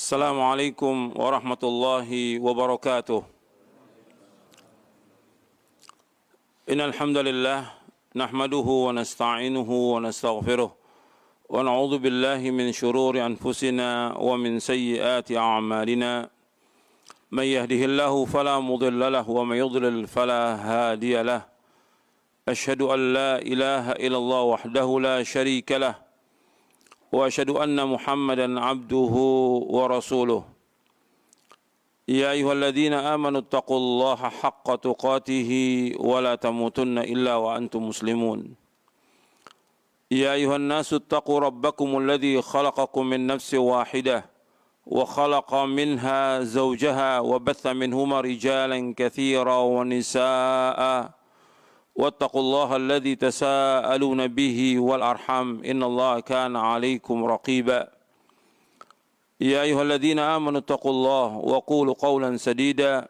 السلام عليكم ورحمة الله وبركاته. إن الحمد لله نحمده ونستعينه ونستغفره ونعوذ بالله من شرور أنفسنا ومن سيئات أعمالنا. من يهده الله فلا مضل له ومن يضلل فلا هادي له. أشهد أن لا إله إلا الله وحده لا شريك له وأشهد أن محمدا عبده ورسوله. يا أيها الذين آمنوا اتقوا الله حق تقاته ولا تموتن إلا وأنتم مسلمون. يا أيها الناس اتقوا ربكم الذي خلقكم من نفس واحدة وخلق منها زوجها وبث منهما رجالا كثيرا ونساء واتقوا الله الذي تساءلون به والأرحام إن الله كان عليكم رقيبا. يا أيها الذين آمنوا اتقوا الله وقولوا قولا سديدا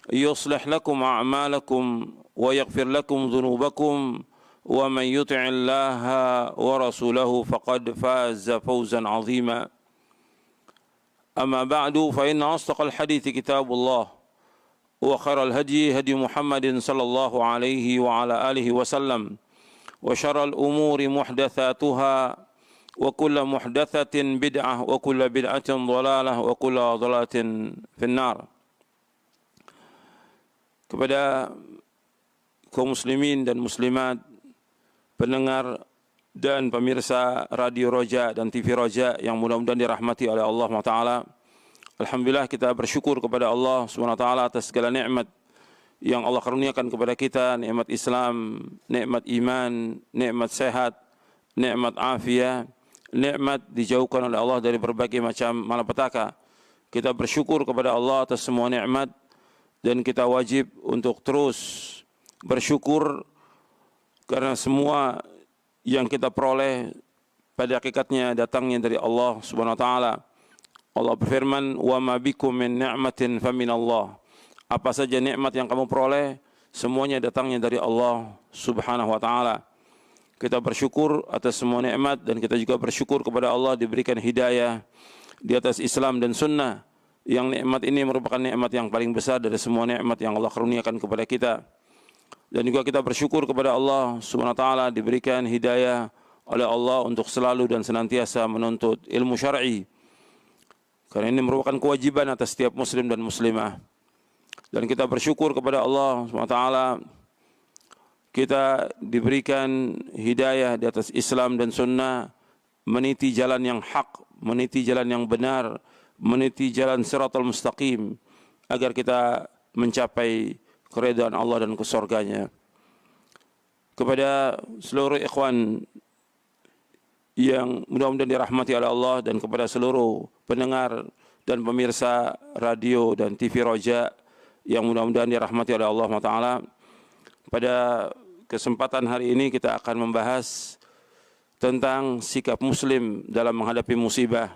يصلح لكم أعمالكم ويغفر لكم ذنوبكم ومن يطع الله ورسوله فقد فاز فوزا عظيما. أما بعد فإن أصدق الحديث كتاب الله وخير الهدي هدي محمد صلى الله عليه وعلى آله وسلم وشر الأمور محدثاتها وكل محدثة بدعة وكل بدعة ضلالة وكل ضلالة في النار. Kepada kaum muslimin dan muslimat, pendengar dan pemirsa Radio Roja dan TV Roja yang mudah-mudahan dirahmati oleh Allah Taala. Alhamdulillah kita bersyukur kepada Allah SWT atas segala nikmat yang Allah karuniakan kepada kita, nikmat Islam, nikmat iman, nikmat sehat, nikmat afiat, nikmat dijauhkan oleh Allah dari berbagai macam malapetaka. Kita bersyukur kepada Allah atas semua nikmat dan kita wajib untuk terus bersyukur karena semua yang kita peroleh pada hakikatnya datangnya dari Allah SWT. Allah berfirman, "Wa ma bikum min ni'matin faminallah." Apa saja nikmat yang kamu peroleh, semuanya datangnya dari Allah Subhanahu wa taala. Kita bersyukur atas semua nikmat dan kita juga bersyukur kepada Allah diberikan hidayah di atas Islam dan sunnah. Yang nikmat ini merupakan nikmat yang paling besar dari semua nikmat yang Allah karuniakan kepada kita. Dan juga kita bersyukur kepada Allah Subhanahu wa taala diberikan hidayah oleh Allah untuk selalu dan senantiasa menuntut ilmu syar'i. Karena ini merupakan kewajiban atas setiap muslim dan muslimah. Dan kita bersyukur kepada Allah SWT. Kita diberikan hidayah di atas Islam dan sunnah. Meniti jalan yang hak, meniti jalan yang benar, meniti jalan siratal mustaqim. Agar kita mencapai keridhaan Allah dan ke surganya. Kepada seluruh ikhwan yang mudah-mudahan dirahmati oleh Allah dan kepada seluruh pendengar dan pemirsa radio dan TV Roja yang mudah-mudahan dirahmati oleh Allah Taala. Pada kesempatan hari ini kita akan membahas tentang sikap muslim dalam menghadapi musibah.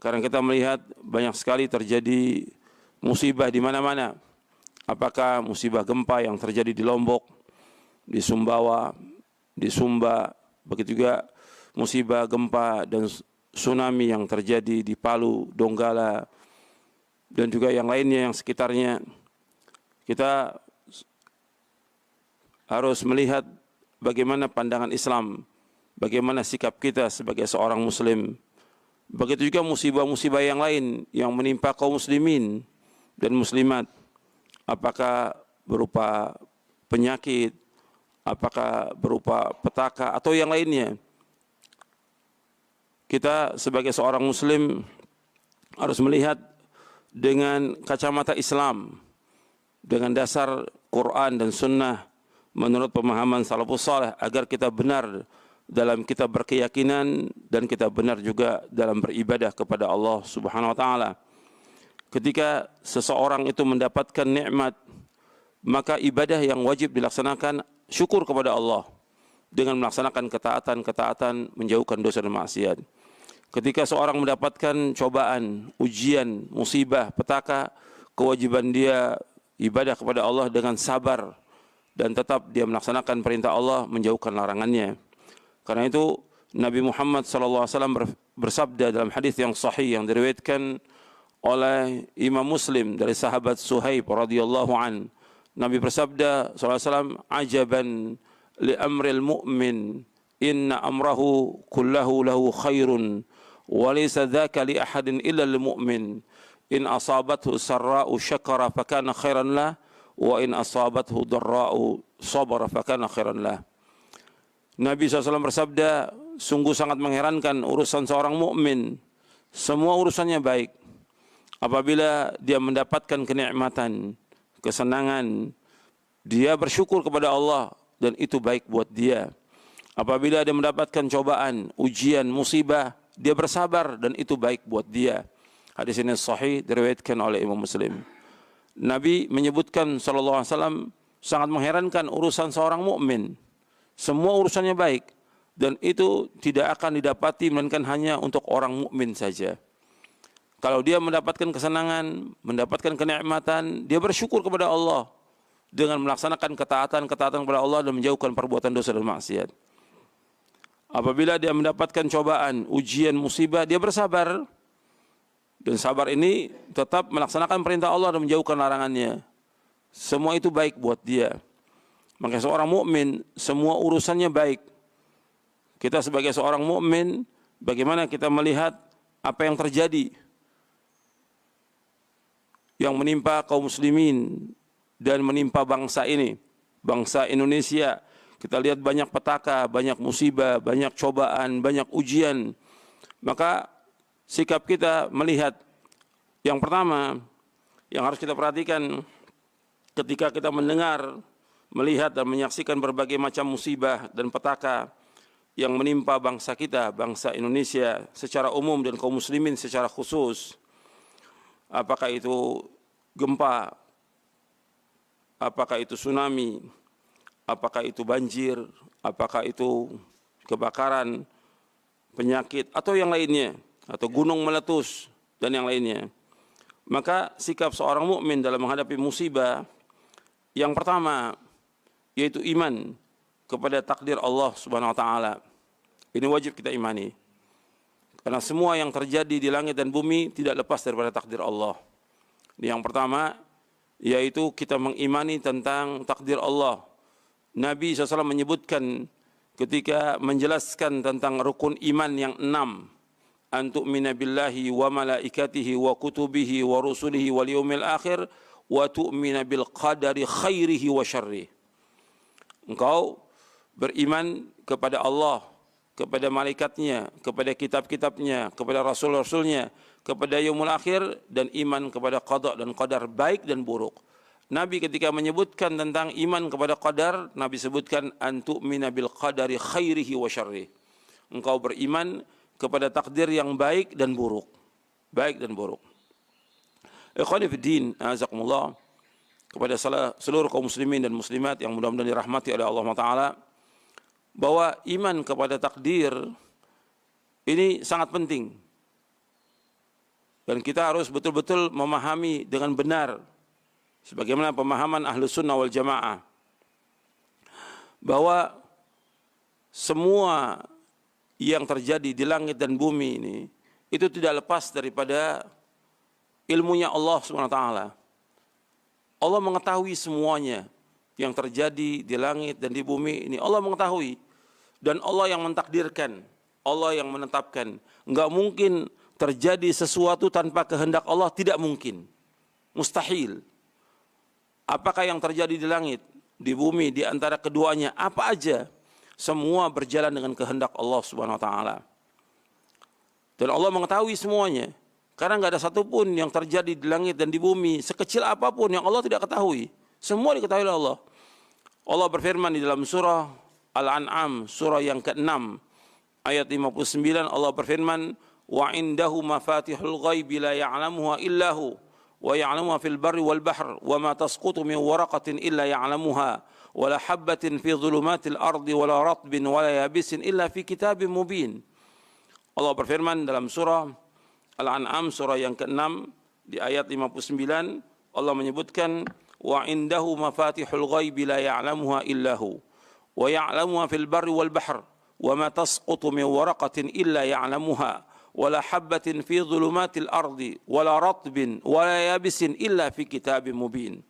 Karena kita melihat banyak sekali terjadi musibah di mana-mana. Apakah musibah gempa yang terjadi di Lombok, di Sumbawa, di Sumba, begitu juga musibah gempa dan tsunami yang terjadi di Palu, Donggala, dan juga yang lainnya yang sekitarnya. Kita harus melihat bagaimana pandangan Islam, bagaimana sikap kita sebagai seorang muslim. Begitu juga musibah-musibah yang lain yang menimpa kaum muslimin dan muslimat. Apakah berupa penyakit, apakah berupa petaka atau yang lainnya. Kita sebagai seorang muslim harus melihat dengan kacamata Islam, dengan dasar Quran dan sunnah menurut pemahaman salafus saleh agar kita benar dalam kita berkeyakinan dan kita benar juga dalam beribadah kepada Allah Subhanahu wa taala. Ketika seseorang itu mendapatkan nikmat, maka ibadah yang wajib dilaksanakan syukur kepada Allah dengan melaksanakan ketaatan-ketaatan, menjauhkan dosa dan maksiat. Ketika seorang mendapatkan cobaan, ujian, musibah, petaka, kewajiban dia ibadah kepada Allah dengan sabar dan tetap dia melaksanakan perintah Allah, menjauhkan larangannya. Karena itu Nabi Muhammad SAW bersabda dalam hadis yang sahih yang diriwayatkan oleh Imam Muslim dari sahabat Suhaib radhiyallahu an. Nabi bersabda sallallahu alaihi wasallam, "Ajaban li amril mu'min, inna amrahu kullahu lahu khairun, wa laysa dzaka li ahadin illa lil mu'min. In asabathu sarra'u syakara fakana khairan lah, wa in asabathu dharra'u sabara fakana khairan lah." Nabi SAW bersabda, sungguh sangat mengherankan urusan seorang mukmin. Semua urusannya baik. Apabila dia mendapatkan kenikmatan, kesenangan, dia bersyukur kepada Allah dan itu baik buat dia. Apabila dia mendapatkan cobaan, ujian, musibah, dia bersabar dan itu baik buat dia. Hadis ini sahih diriwayatkan oleh Imam Muslim. Nabi menyebutkan sallallahu alaihi wasallam sangat mengherankan urusan seorang mukmin. Semua urusannya baik dan itu tidak akan didapati melainkan hanya untuk orang mukmin saja. Kalau dia mendapatkan kesenangan, mendapatkan kenikmatan, dia bersyukur kepada Allah dengan melaksanakan ketaatan kepada Allah dan menjauhkan perbuatan dosa dan maksiat. Apabila dia mendapatkan cobaan, ujian, musibah, dia bersabar. Dan sabar ini tetap melaksanakan perintah Allah dan menjauhkan larangannya. Semua itu baik buat dia. Maka seorang mukmin semua urusannya baik. Kita sebagai seorang mukmin, bagaimana kita melihat apa yang terjadi yang menimpa kaum muslimin dan menimpa bangsa ini, bangsa Indonesia. Kita lihat banyak petaka, banyak musibah, banyak cobaan, banyak ujian. Maka sikap kita melihat yang pertama yang harus kita perhatikan ketika kita mendengar, melihat dan menyaksikan berbagai macam musibah dan petaka yang menimpa bangsa kita, bangsa Indonesia secara umum dan kaum muslimin secara khusus. Apakah itu gempa, apakah itu tsunami, apakah itu banjir, apakah itu kebakaran, penyakit atau yang lainnya, atau gunung meletus dan yang lainnya. Maka sikap seorang mukmin dalam menghadapi musibah yang pertama yaitu iman kepada takdir Allah Subhanahu wa taala. Ini wajib kita imani. Karena semua yang terjadi di langit dan bumi tidak lepas daripada takdir Allah. Ini yang pertama, yaitu kita mengimani tentang takdir Allah. Nabi SAW menyebutkan ketika menjelaskan tentang rukun iman yang 6. An tu'mina billahi wa malaikatihi wa kutubihi wa rusulihi wal yaumil akhir wa tu'mina bil qadari khairihi wa syarrihi. Engkau beriman kepada Allah, kepada malaikatnya, kepada kitab-kitabnya, kepada rasul-rasulnya, kepada yaumul akhir, dan iman kepada qada dan qadar baik dan buruk. Nabi ketika menyebutkan tentang iman kepada qadar, Nabi sebutkan an tu'mina bil qadari khairihi wa syarrihi. Engkau beriman kepada takdir yang baik dan buruk. Baik dan buruk. Ikhwani fi din, azakumullah. Kepada seluruh kaum muslimin dan muslimat yang mudah-mudahan dirahmati oleh Allah Ta'ala, bahwa iman kepada takdir ini sangat penting. Dan kita harus betul-betul memahami dengan benar, sebagaimana pemahaman Ahlus Sunnah wal Jamaah, bahwa semua yang terjadi di langit dan bumi ini, itu tidak lepas daripada ilmunya Allah Subhanahu wa taala. Allah mengetahui semuanya yang terjadi di langit dan di bumi ini. Allah mengetahui. Dan Allah yang mentakdirkan. Allah yang menetapkan. Enggak mungkin terjadi sesuatu tanpa kehendak Allah. Tidak mungkin. Mustahil. Apakah yang terjadi di langit, di bumi, di antara keduanya, apa aja, semua berjalan dengan kehendak Allah Subhanahu wa taala. Dan Allah mengetahui semuanya. Karena enggak ada satupun yang terjadi di langit dan di bumi, sekecil apapun yang Allah tidak ketahui. Semua diketahui oleh Allah. Allah berfirman di dalam surah Al-An'am, surah yang ke-6, ayat 59, Allah berfirman, wa indahu mafatihul ghaibi la ya'lamuha illahu wa ya'lamuha fil barri wal bahr wa ma tasqutu min waraqatin illa ya'lamuha wa la habbatin fi dhulumatil ardi wa la ratbin wa la yabisin illa fi kitabim mubin. Allah berfirman dalam surah Al-An'am, surah yang ke-6, di ayat 59, Allah menyebutkan, wa indahu mafatihul ghaibi la ya'lamuha illahu wa ya'lamuha fil barri wal bahr wa ma tasqutu min waraqatin illa ya'lamuha wala habbatin fi dhulumatil ardi wala ratbin wala yabisin illa fi kitabim mubin.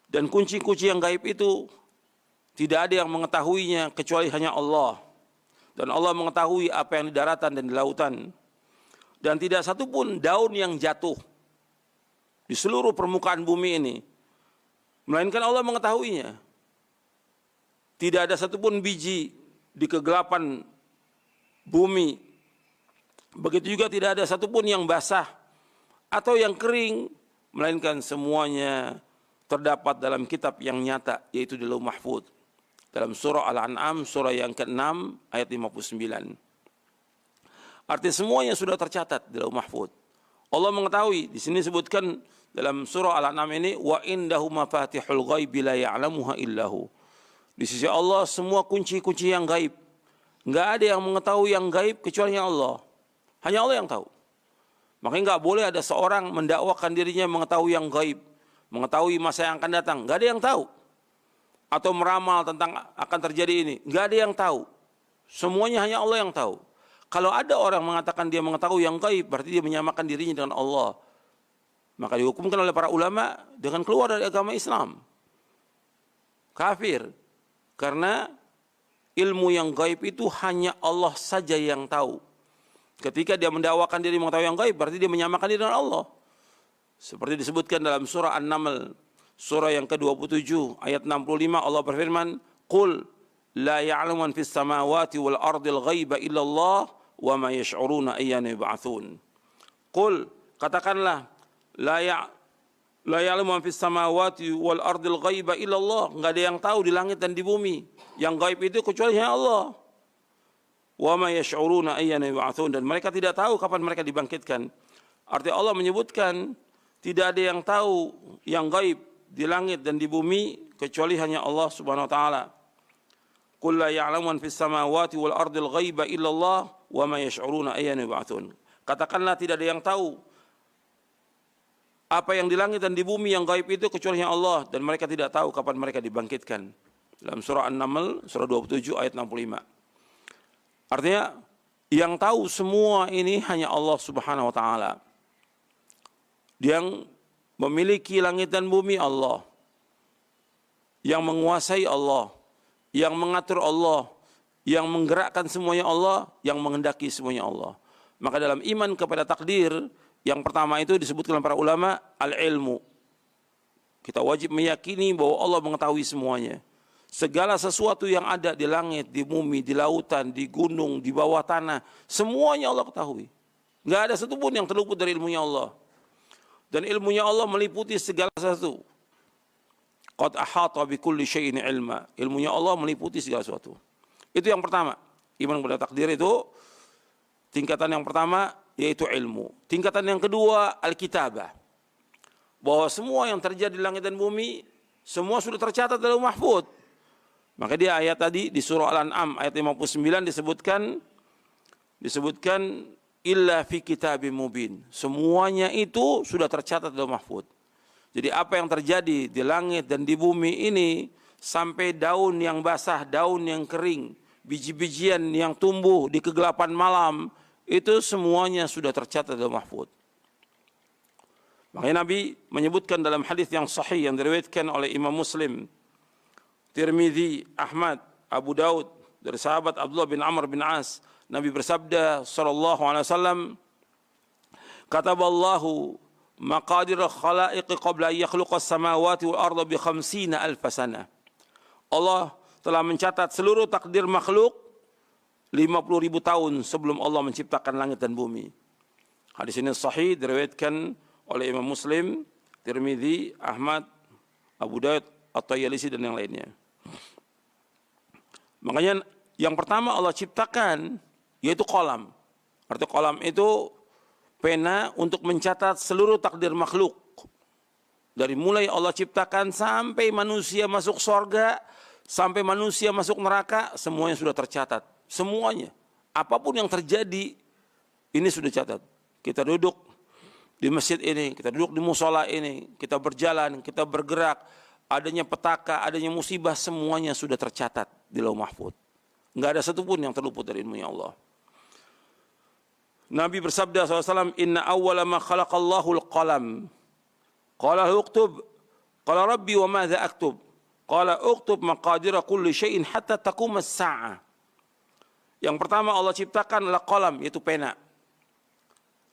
Dan kunci-kunci yang gaib itu tidak ada yang mengetahuinya kecuali hanya Allah. Dan Allah mengetahui apa yang di daratan dan di lautan. Dan tidak satupun daun yang jatuh di seluruh permukaan bumi ini, melainkan Allah mengetahuinya. Tidak ada satupun biji di kegelapan bumi. Begitu juga tidak ada satupun yang basah atau yang kering, melainkan semuanya terdapat dalam kitab yang nyata, yaitu di Lauh Mahfuz. Dalam surah Al-An'am, surah yang ke-6, ayat 59. Artinya semuanya sudah tercatat di Lauh Mahfuz. Allah mengetahui. Di sini disebutkan dalam surah Al-An'am ini, wa indahu mafatihul ghaibi la ya'lamuha illahu. Di sisi Allah semua kunci-kunci yang gaib. Enggak ada yang mengetahui yang gaib kecuali Allah. Hanya Allah yang tahu. Makanya enggak boleh ada seorang mendakwakan dirinya mengetahui yang gaib, mengetahui masa yang akan datang. Enggak ada yang tahu. Atau meramal tentang akan terjadi ini. Enggak ada yang tahu. Semuanya hanya Allah yang tahu. Kalau ada orang mengatakan dia mengetahui yang gaib, berarti dia menyamakan dirinya dengan Allah. Maka dihukumkan oleh para ulama dengan keluar dari agama Islam. Kafir. Karena ilmu yang gaib itu hanya Allah saja yang tahu. Ketika dia mendakwakan diri mengetahui yang gaib, berarti dia menyamakan diri dengan Allah. Seperti disebutkan dalam surah An-Naml, surah yang ke-27, ayat 65, Allah berfirman, Qul la ya'lamu man fis samawati wal ardil ghaiba illallah wa ma yash'uruna ayyana yub'atsun. Qul, katakanlah, la ya'lamu man fis samawati wal ardil ghaiba illallah. Enggak ada yang tahu di langit dan di bumi. Yang gaib itu kecuali hanya Allah. Wa ma yash'uruna ayyana yub'atsun. Dan mereka tidak tahu kapan mereka dibangkitkan. Artinya Allah menyebutkan tidak ada yang tahu yang gaib di langit dan di bumi kecuali hanya Allah Subhanahu wa taala. Qul la ya'lamu man fis samawati wal ardil ghaiba illallah wa ma yash'uruna ayyana yub'atsun. Katakanlah tidak ada yang tahu apa yang di langit dan di bumi yang gaib itu kecuali hanya Allah, dan mereka tidak tahu kapan mereka dibangkitkan. Dalam surah An-Naml, surah 27 ayat 65. Artinya yang tahu semua ini hanya Allah Subhanahu wa taala. Yang memiliki langit dan bumi Allah. Yang menguasai Allah, yang mengatur Allah, yang menggerakkan semuanya Allah, yang menghendaki semuanya Allah. Maka dalam iman kepada takdir, yang pertama itu disebutkan para ulama al-ilmu. Kita wajib meyakini bahwa Allah mengetahui semuanya. Segala sesuatu yang ada di langit, di bumi, di lautan, di gunung, di bawah tanah, semuanya Allah ketahui. Enggak ada satupun yang terluput dari ilmunya Allah. Dan ilmunya Allah meliputi segala sesuatu. Qad ahata bi kulli syai'in ilma. Ilmunya Allah meliputi segala sesuatu. Itu yang pertama. Iman kepada takdir itu tingkatan yang pertama yaitu ilmu. Tingkatan yang kedua al-kitabah. Bahwa semua yang terjadi di langit dan bumi semua sudah tercatat dalam Mahfuz. Maka dia ayat tadi di surah Al-An'am ayat 59 disebutkan illa fi kitabim mubin. Semuanya itu sudah tercatat dalam Mahfuz. Jadi apa yang terjadi di langit dan di bumi ini sampai daun yang basah, daun yang kering, biji-bijian yang tumbuh di kegelapan malam, itu semuanya sudah tercatat dalam Mahfuz. Makanya Nabi menyebutkan dalam hadis yang sahih yang diriwayatkan oleh Imam Muslim, Tirmidzi, Ahmad, Abu Daud dari sahabat Abdullah bin Amr bin As, Nabi bersabda sallallahu alaihi wasallam, kataballahu maqadir al-khalaiq qabla an yakhluqa as-samawati wal arda bi 50,000 sana. Allah telah mencatat seluruh takdir makhluk 50.000 tahun sebelum Allah menciptakan langit dan bumi. Hadis ini sahih diriwayatkan oleh Imam Muslim, Tirmidzi, Ahmad, Abu Daud, At-Tayalisi dan yang lainnya. Makanya yang pertama Allah ciptakan yaitu qalam. Artinya qalam itu pena untuk mencatat seluruh takdir makhluk. Dari mulai Allah ciptakan sampai manusia masuk surga, sampai manusia masuk neraka, semuanya sudah tercatat. Semuanya. Apapun yang terjadi, ini sudah catat. Kita duduk di masjid ini, kita duduk di musola ini, kita berjalan, kita bergerak, adanya petaka, adanya musibah, semuanya sudah tercatat di Lauh Mahfuz. Enggak ada satupun yang terluput dari ilmunya Allah. Nabi bersabda SAW, inna awwala ma khalaqallahu al-qalam. Qala uktub. Qala rabbi wa madza aktub. Qala uktub maqadira kulli syai'in hatta taqum as-sa'ah. Yang pertama Allah ciptakan adalah qalam, yaitu pena.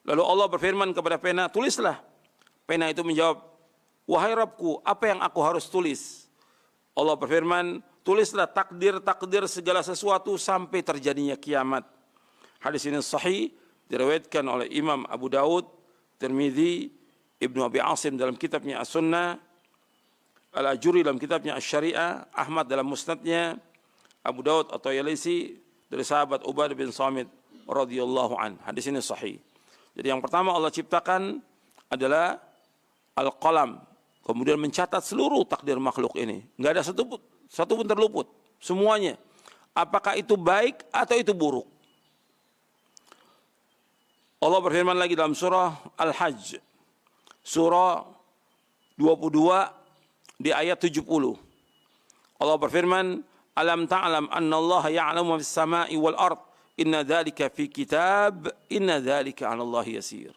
Lalu Allah berfirman kepada pena, tulislah. Pena itu menjawab, wahai Rabbku, apa yang aku harus tulis? Allah berfirman, tulislah takdir-takdir segala sesuatu sampai terjadinya kiamat. Hadis ini sahih, diriwayatkan oleh Imam Abu Daud, Tirmidzi, Ibnu Abi Asim dalam kitabnya As-Sunnah, Al-Ajuri dalam kitabnya Asy-Syari'ah, Ahmad dalam musnadnya, Abu Daud atau Yalisi dari sahabat Ubadah bin Samit radhiyallahu an. Hadis ini sahih. Jadi yang pertama Allah ciptakan adalah al-qalam, kemudian mencatat seluruh takdir makhluk ini. Enggak ada satu pun terluput, semuanya. Apakah itu baik atau itu buruk? Allah berfirman lagi dalam surah Al-Hajj, surah 22 di ayat 70. Allah berfirman, alam ta'lam anna Allah ya'lamu fis sama'i wal ard, inna dzalika fi kitab, inna dzalika 'ala Allah yasir.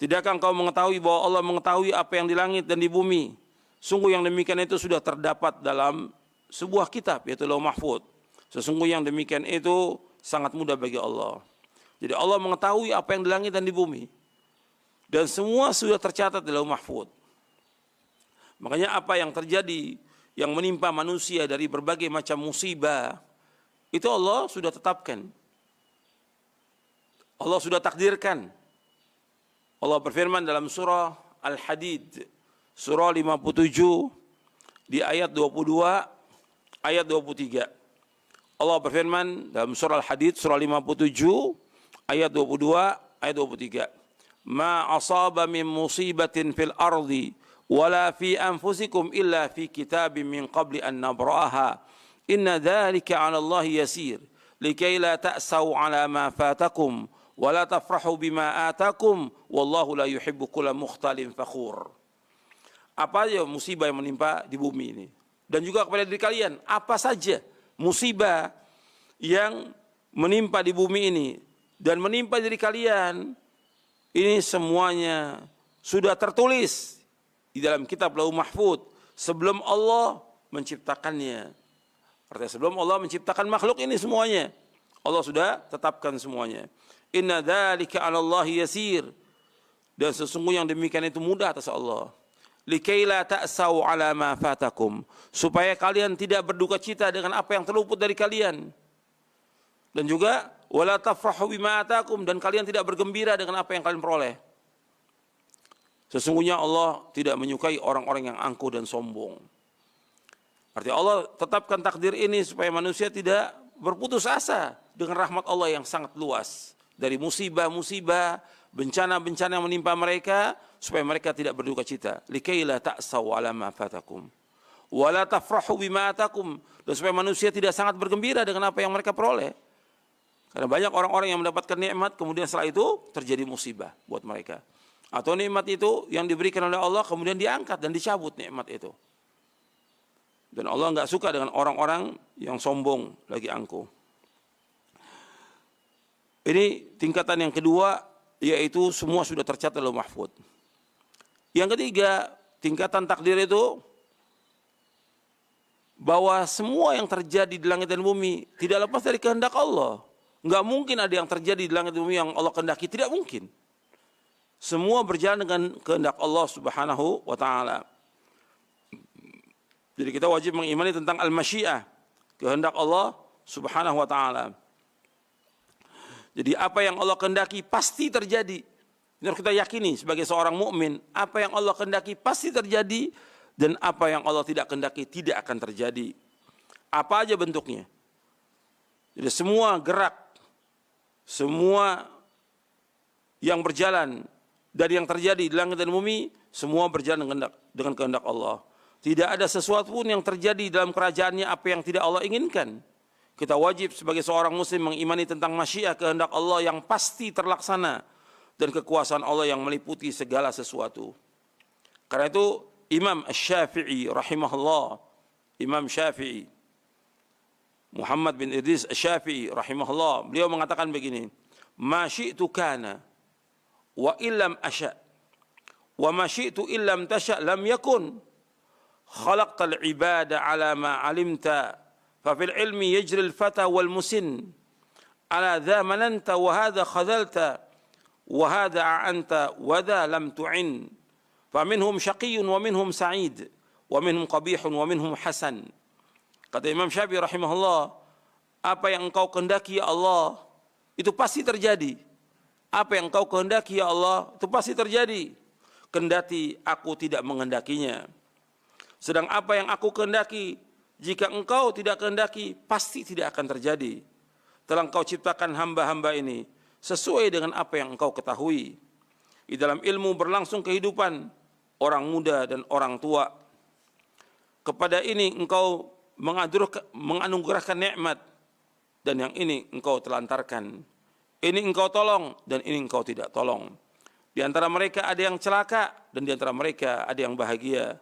Tidakkah engkau mengetahui bahwa Allah mengetahui apa yang di langit dan di bumi? Sungguh yang demikian itu sudah terdapat dalam sebuah kitab, yaitu Lauh Mahfuz. Sesungguhnya yang demikian itu sangat mudah bagi Allah. Jadi Allah mengetahui apa yang di langit dan di bumi. Dan semua sudah tercatat di Lauh Mahfuz. Makanya apa yang terjadi, yang menimpa manusia dari berbagai macam musibah, itu Allah sudah tetapkan. Allah sudah takdirkan. Allah berfirman dalam surah Al-Hadid, surah 57, di ayat 22, ayat 23. Allah berfirman dalam surah Al-Hadid, surah 57, ayat 22, ayat 23. Ma asaba min musibatin fil ardi wala fi anfusikum illa fi kitabim min qabli an nabra'aha. Inna dzalika 'ala Allah yasir. Likai la ta'sau 'ala ma fatakum wa la tafrahu bima atakum wallahu la yuhibbu kulla mukhtalin fakhur. Apa saja musibah yang menimpa di bumi ini, dan juga kepada diri kalian, apa saja musibah yang menimpa di bumi ini dan menimpa diri kalian, ini semuanya sudah tertulis di dalam kitab Lauh Mahfuz sebelum Allah menciptakannya. Artinya sebelum Allah menciptakan makhluk ini semuanya, Allah sudah tetapkan semuanya. Inna dzalika 'ala Allah yasir. Dan sesungguhnya yang demikian itu mudah atas Allah. Likai la ta'sau 'ala ma fatakum. Supaya kalian tidak berduka cita dengan apa yang terluput dari kalian. Dan juga wala tafrahu bima atakum, dan kalian tidak bergembira dengan apa yang kalian peroleh. Sesungguhnya Allah tidak menyukai orang-orang yang angkuh dan sombong. Artinya Allah tetapkan takdir ini supaya manusia tidak berputus asa dengan rahmat Allah yang sangat luas. Dari musibah-musibah, bencana-bencana yang menimpa mereka, supaya mereka tidak berduka cita. Likai la ta'sau 'ala ma fatakum wala tafrahu bima atakum, dan supaya manusia tidak sangat bergembira dengan apa yang mereka peroleh. Karena banyak orang-orang yang mendapatkan nikmat, kemudian setelah itu terjadi musibah buat mereka. Atau nikmat itu yang diberikan oleh Allah, kemudian diangkat dan dicabut nikmat itu. Dan Allah enggak suka dengan orang-orang yang sombong lagi angkuh. Ini tingkatan yang kedua, yaitu semua sudah tercatat dalam mahfuz. Yang ketiga, tingkatan takdir itu bahwa semua yang terjadi di langit dan bumi tidak lepas dari kehendak Allah. Enggak mungkin ada yang terjadi di langit dan bumi yang Allah kehendaki, tidak mungkin. Semua berjalan dengan kehendak Allah Subhanahu wa taala. Jadi kita wajib mengimani tentang al-masyiah, kehendak Allah Subhanahu wa taala. Jadi apa yang Allah kehendaki pasti terjadi. Ini harus kita yakini sebagai seorang mukmin, apa yang Allah kehendaki pasti terjadi, dan apa yang Allah tidak kehendaki tidak akan terjadi. Apa aja bentuknya. Jadi semua gerak, semua yang berjalan dari yang terjadi di langit dan bumi, semua berjalan dengan kehendak Allah. Tidak ada sesuatu pun yang terjadi dalam kerajaannya apa yang tidak Allah inginkan. Kita wajib sebagai seorang muslim mengimani tentang masyiah, kehendak Allah yang pasti terlaksana, dan kekuasaan Allah yang meliputi segala sesuatu. Karena itu Imam Asy-Syafi'i rahimahullah, Imam Syafi'i, Muhammad bin Idris Asy-Syafi'i rahimahullah, beliau mengatakan begini, ma syi'tu kana wa illam asya wa ma syi'tu illam tasya lam yakun khalaqtal ibada ala ma alimta fa fil ilmi yajri al fata wal musin ala dha mananta wa hadha khadhalta wa hadha a'anta wa dha lam tu'in fa minhum syaqiyyun wa minhum sa'id wa minhum qabihun wa minhum hasan. Kata Imam Syafi'i rahimahullah, apa yang engkau kehendaki ya Allah itu pasti terjadi. Apa yang engkau kehendaki ya Allah itu pasti terjadi, kendati aku tidak menghendakinya. Sedang apa yang aku kehendaki, jika engkau tidak kehendaki, pasti tidak akan terjadi. Telah engkau ciptakan hamba-hamba ini sesuai dengan apa yang engkau ketahui. Di dalam ilmu berlangsung kehidupan orang muda dan orang tua. Kepada ini engkau menganugerahkan nikmat, dan yang ini engkau telantarkan. Ini engkau tolong, dan ini engkau tidak tolong. Di antara mereka ada yang celaka, dan di antara mereka ada yang bahagia.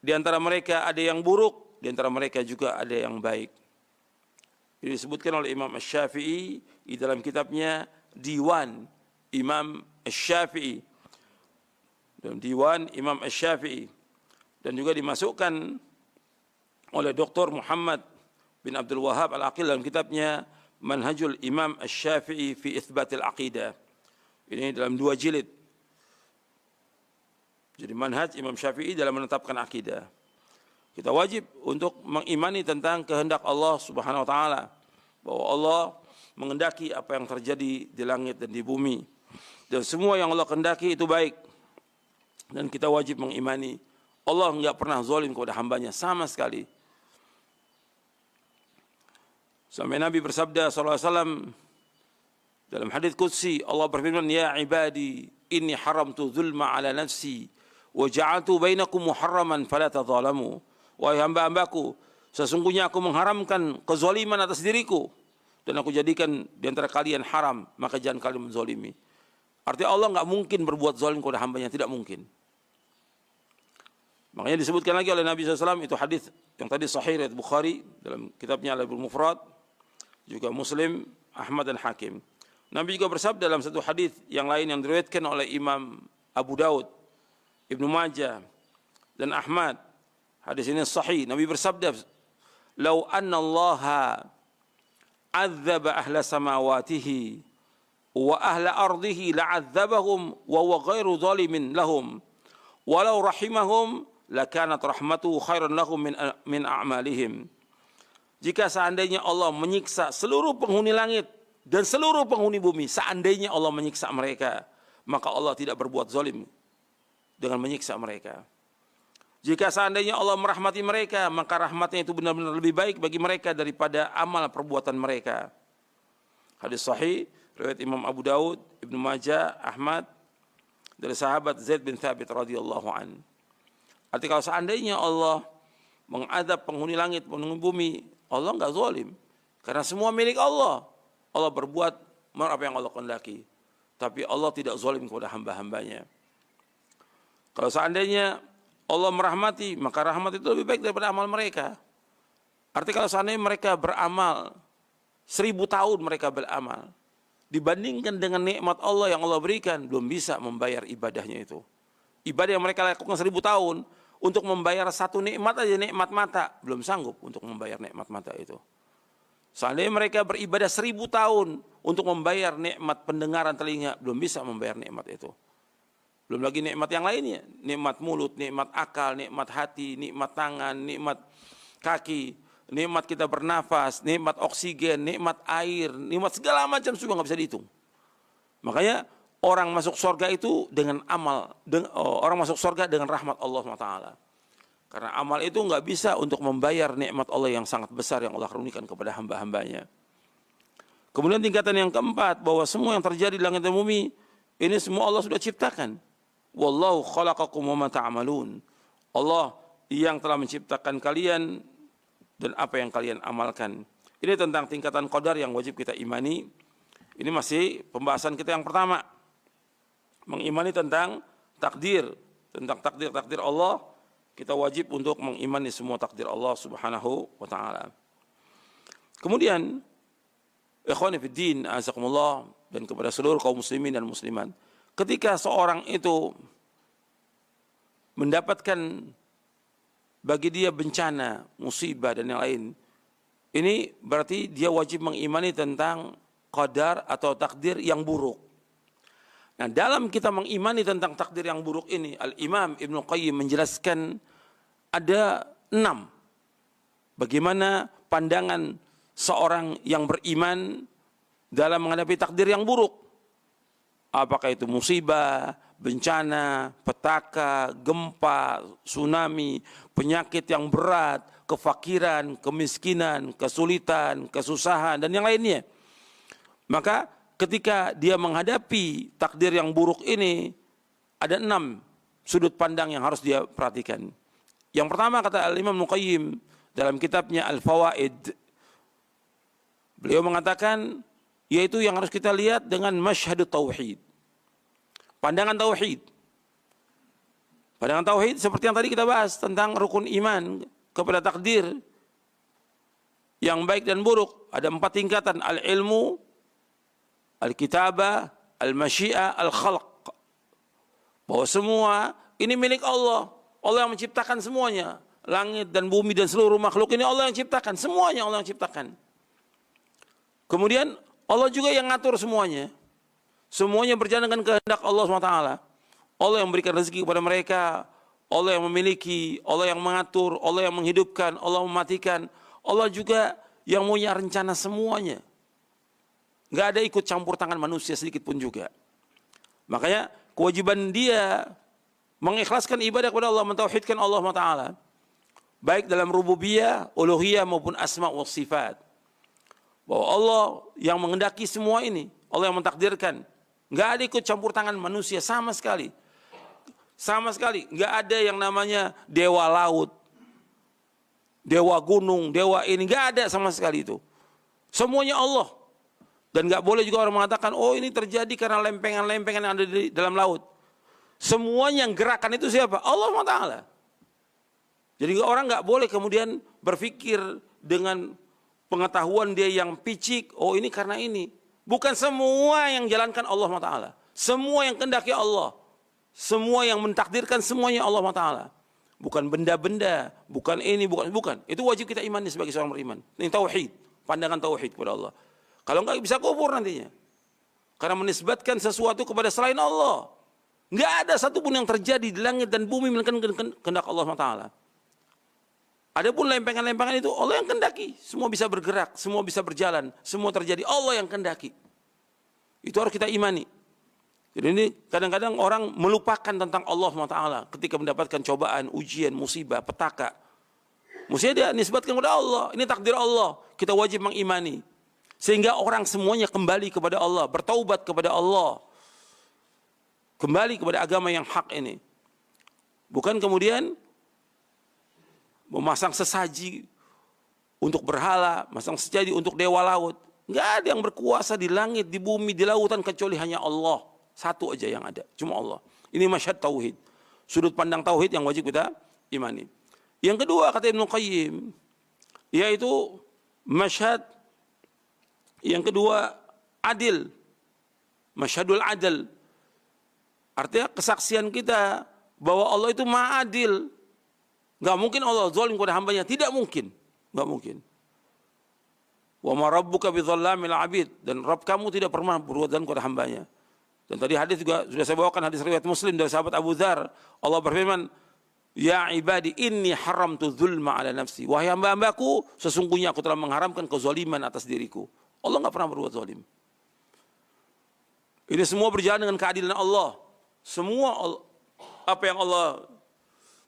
Di antara mereka ada yang buruk, di antara mereka juga ada yang baik. Ini disebutkan oleh Imam Asy-Syafi'i di dalam kitabnya Diwan Imam Asy-Syafi'i. Dalam Diwan Imam Asy-Syafi'i. Dan juga dimasukkan oleh Dr. Muhammad bin Abdul Wahhab Al-Aqil dalam kitabnya Manhajul Imam Asy-Syafi'i fi Itsbatil Aqidah. Ini dalam 2 jilid. Jadi manhaj Imam Syafi'i dalam menetapkan akidah. Kita wajib untuk mengimani tentang kehendak Allah Subhanahu wa taala, bahwa Allah menghendaki apa yang terjadi di langit dan di bumi, dan semua yang Allah kehendaki itu baik. Dan kita wajib mengimani Allah enggak pernah zalim kepada hambanya sama sekali. Sampai Nabi bersabda sallallahu alaihi wasallam dalam hadits qudsi, Allah berfirman, ya ibadi inni haramtu dzulma ala nafsi wa ja'altu bainakum muharraman fala tadzalamu. Wahai hamba-hambaku, sesungguhnya aku mengharamkan kezaliman atas diriku, dan aku jadikan di antara kalian haram, maka jangan kalian menzalimi. Artinya Allah enggak mungkin berbuat zalim kepada hambanya, tidak mungkin. Makanya disebutkan lagi oleh Nabi SAW, itu hadis yang tadi sahih riwayat Bukhari dalam kitabnya Al-Adabul Mufrad, juga Muslim, Ahmad dan Hakim. Nabi juga bersabda dalam satu hadis yang lain yang diriwayatkan oleh Imam Abu Daud, Ibnu Majah dan Ahmad. Hadis ini sahih. Nabi bersabda, "Lau anna Allah adzaba ahla samawatihi wa ahla ardihi la'adzabahum wa huwa ghairu zalimin lahum. Walau rahimahum lakanat rahmatuhu khairan lahum min a'malihim." Jika seandainya Allah menyiksa seluruh penghuni langit dan seluruh penghuni bumi, seandainya Allah menyiksa mereka, maka Allah tidak berbuat zalim dengan menyiksa mereka. Jika seandainya Allah merahmati mereka, maka rahmatnya itu benar-benar lebih baik bagi mereka daripada amal perbuatan mereka. Hadis sahih riwayat Imam Abu Daud, Ibnu Majah, Ahmad dari sahabat Zaid bin Thabit radhiyallahu an. Artinya kalau seandainya Allah mengadab penghuni langit, penghuni bumi, Allah enggak zalim, karena semua milik Allah. Allah berbuat apa yang Allah kehendaki, tapi Allah tidak zalim kepada hamba-hambanya. Kalau seandainya Allah merahmati, maka rahmat itu lebih baik daripada amal mereka. Artinya kalau seandainya mereka beramal 1000 tahun mereka beramal, dibandingkan dengan nikmat Allah yang Allah berikan, belum bisa membayar ibadahnya itu. Ibadah yang mereka lakukan 1000 tahun untuk membayar satu nikmat aja, nikmat mata, belum sanggup untuk membayar nikmat mata itu. Seandainya mereka beribadah 1000 tahun untuk membayar nikmat pendengaran telinga, belum bisa membayar nikmat itu. Belum lagi nikmat yang lainnya, nikmat mulut, nikmat akal, nikmat hati, nikmat tangan, nikmat kaki, nikmat kita bernafas, nikmat oksigen, nikmat air, nikmat segala macam semua nggak bisa dihitung. Makanya orang masuk surga itu dengan amal, orang masuk surga dengan rahmat Allah SWT. Karena amal itu nggak bisa untuk membayar nikmat Allah yang sangat besar yang Allah karunikan kepada hamba-hambanya. Kemudian tingkatan yang keempat, bahwa semua yang terjadi di langit dan bumi ini semua Allah sudah ciptakan. Wallahu khalaqakum wa ma ta'malun. Allah yang telah menciptakan kalian dan apa yang kalian amalkan. Ini tentang tingkatan qadar yang wajib kita imani. Ini masih pembahasan kita yang pertama. Mengimani tentang takdir Allah. Kita wajib untuk mengimani semua takdir Allah Subhanahu wa taala. Kemudian ikhwani fid din, azakumullah, dan kepada seluruh kaum muslimin dan muslimat. Ketika seorang itu mendapatkan bagi dia bencana, musibah dan yang lain, ini berarti dia wajib mengimani tentang qadar atau takdir yang buruk. Nah, dalam kita mengimani tentang takdir yang buruk ini, Al-Imam Ibnu Qayyim menjelaskan ada 6. Bagaimana pandangan seorang yang beriman dalam menghadapi takdir yang buruk. Apakah itu musibah, bencana, petaka, gempa, tsunami, penyakit yang berat, kefakiran, kemiskinan, kesulitan, kesusahan, dan yang lainnya. Maka ketika dia menghadapi takdir yang buruk ini, ada 6 sudut pandang yang harus dia perhatikan. Yang pertama, kata Al-Imam Ibnu Qayyim dalam kitabnya Al-Fawaid, beliau mengatakan, yaitu yang harus kita lihat dengan masyhadut tauhid. Pandangan tauhid. Pandangan tauhid seperti yang tadi kita bahas tentang rukun iman kepada takdir yang baik dan buruk. Ada 4 tingkatan: al-ilmu, al-kitabah, al-masyiah, al-khalq. Bahwa semua ini milik Allah. Allah yang menciptakan semuanya. Langit dan bumi dan seluruh makhluk ini Allah yang ciptakan. Semuanya Allah yang ciptakan. Kemudian Allah juga yang ngatur semuanya. Semuanya berjalan dengan kehendak Allah SWT. Allah yang memberikan rezeki kepada mereka. Allah yang memiliki, Allah yang mengatur, Allah yang menghidupkan, Allah mematikan. Allah juga yang punya rencana semuanya. Nggak ada ikut campur tangan manusia sedikit pun juga. Makanya kewajiban dia mengikhlaskan ibadah kepada Allah, mentauhidkan Allah SWT. Baik dalam rububiyah, uluhiyah maupun asma wa sifat. Bahwa Allah yang menghendaki semua ini, Allah yang mentakdirkan. Nggak ada ikut campur tangan manusia sama sekali. Sama sekali. Nggak ada yang namanya dewa laut, dewa gunung, dewa ini. Nggak ada sama sekali itu. Semuanya Allah. Dan nggak boleh juga orang mengatakan, oh ini terjadi karena lempengan-lempengan yang ada di dalam laut. Semuanya yang gerakan itu siapa? Allah SWT. Jadi orang nggak boleh kemudian berpikir dengan pengetahuan dia yang picik, oh ini karena ini. Bukan semua yang jalankan Allah SWT. Semua yang kehendaki Allah. Semua yang mentakdirkan semuanya Allah SWT. Bukan benda-benda, bukan ini, bukan. Itu wajib kita imani sebagai seorang beriman. Ini tauhid, pandangan tauhid kepada Allah. Kalau enggak bisa kufur nantinya. Karena menisbatkan sesuatu kepada selain Allah. Enggak ada satupun yang terjadi di langit dan bumi melainkan kehendak Allah SWT. Adapun lempengan-lempengan itu Allah yang kehendaki. Semua bisa bergerak, semua bisa berjalan, semua terjadi Allah yang kehendaki. Itu harus kita imani. Jadi ini kadang-kadang orang melupakan tentang Allah SWT ketika mendapatkan cobaan, ujian, musibah, petaka. Mestinya dia nisbatkan kepada Allah. Ini takdir Allah. Kita wajib mengimani. Sehingga orang semuanya kembali kepada Allah, bertaubat kepada Allah. Kembali kepada agama yang hak ini. Bukan kemudian memasang sesaji untuk berhala, masang sesaji untuk dewa laut. Enggak ada yang berkuasa di langit, di bumi, di lautan kecuali hanya Allah. Satu aja yang ada, cuma Allah. Ini masyhad tauhid. Sudut pandang tauhid yang wajib kita imani. Yang kedua kata Ibnu Qayyim, yaitu masyhad yang kedua adil. Masyhadul adil. Artinya kesaksian kita bahwa Allah itu Maha Adil. Enggak mungkin Allah zalim kepada hambanya, tidak mungkin. Enggak mungkin. Wa ma rabbuka bidzallamil abid, dan Rabb kamu tidak pernah berbuat zalim kepada hambanya. Dan tadi hadis juga sudah saya bawakan, hadis riwayat Muslim dari sahabat Abu Dzar. Allah berfirman, "Ya ibadi inni haramtu dzulma ala nafsi." Wahai hamba-hambaku, sesungguhnya aku telah mengharamkan kezaliman atas diriku. Allah enggak pernah berbuat zalim. Ini semua berjalan dengan keadilan Allah. Semua apa yang Allah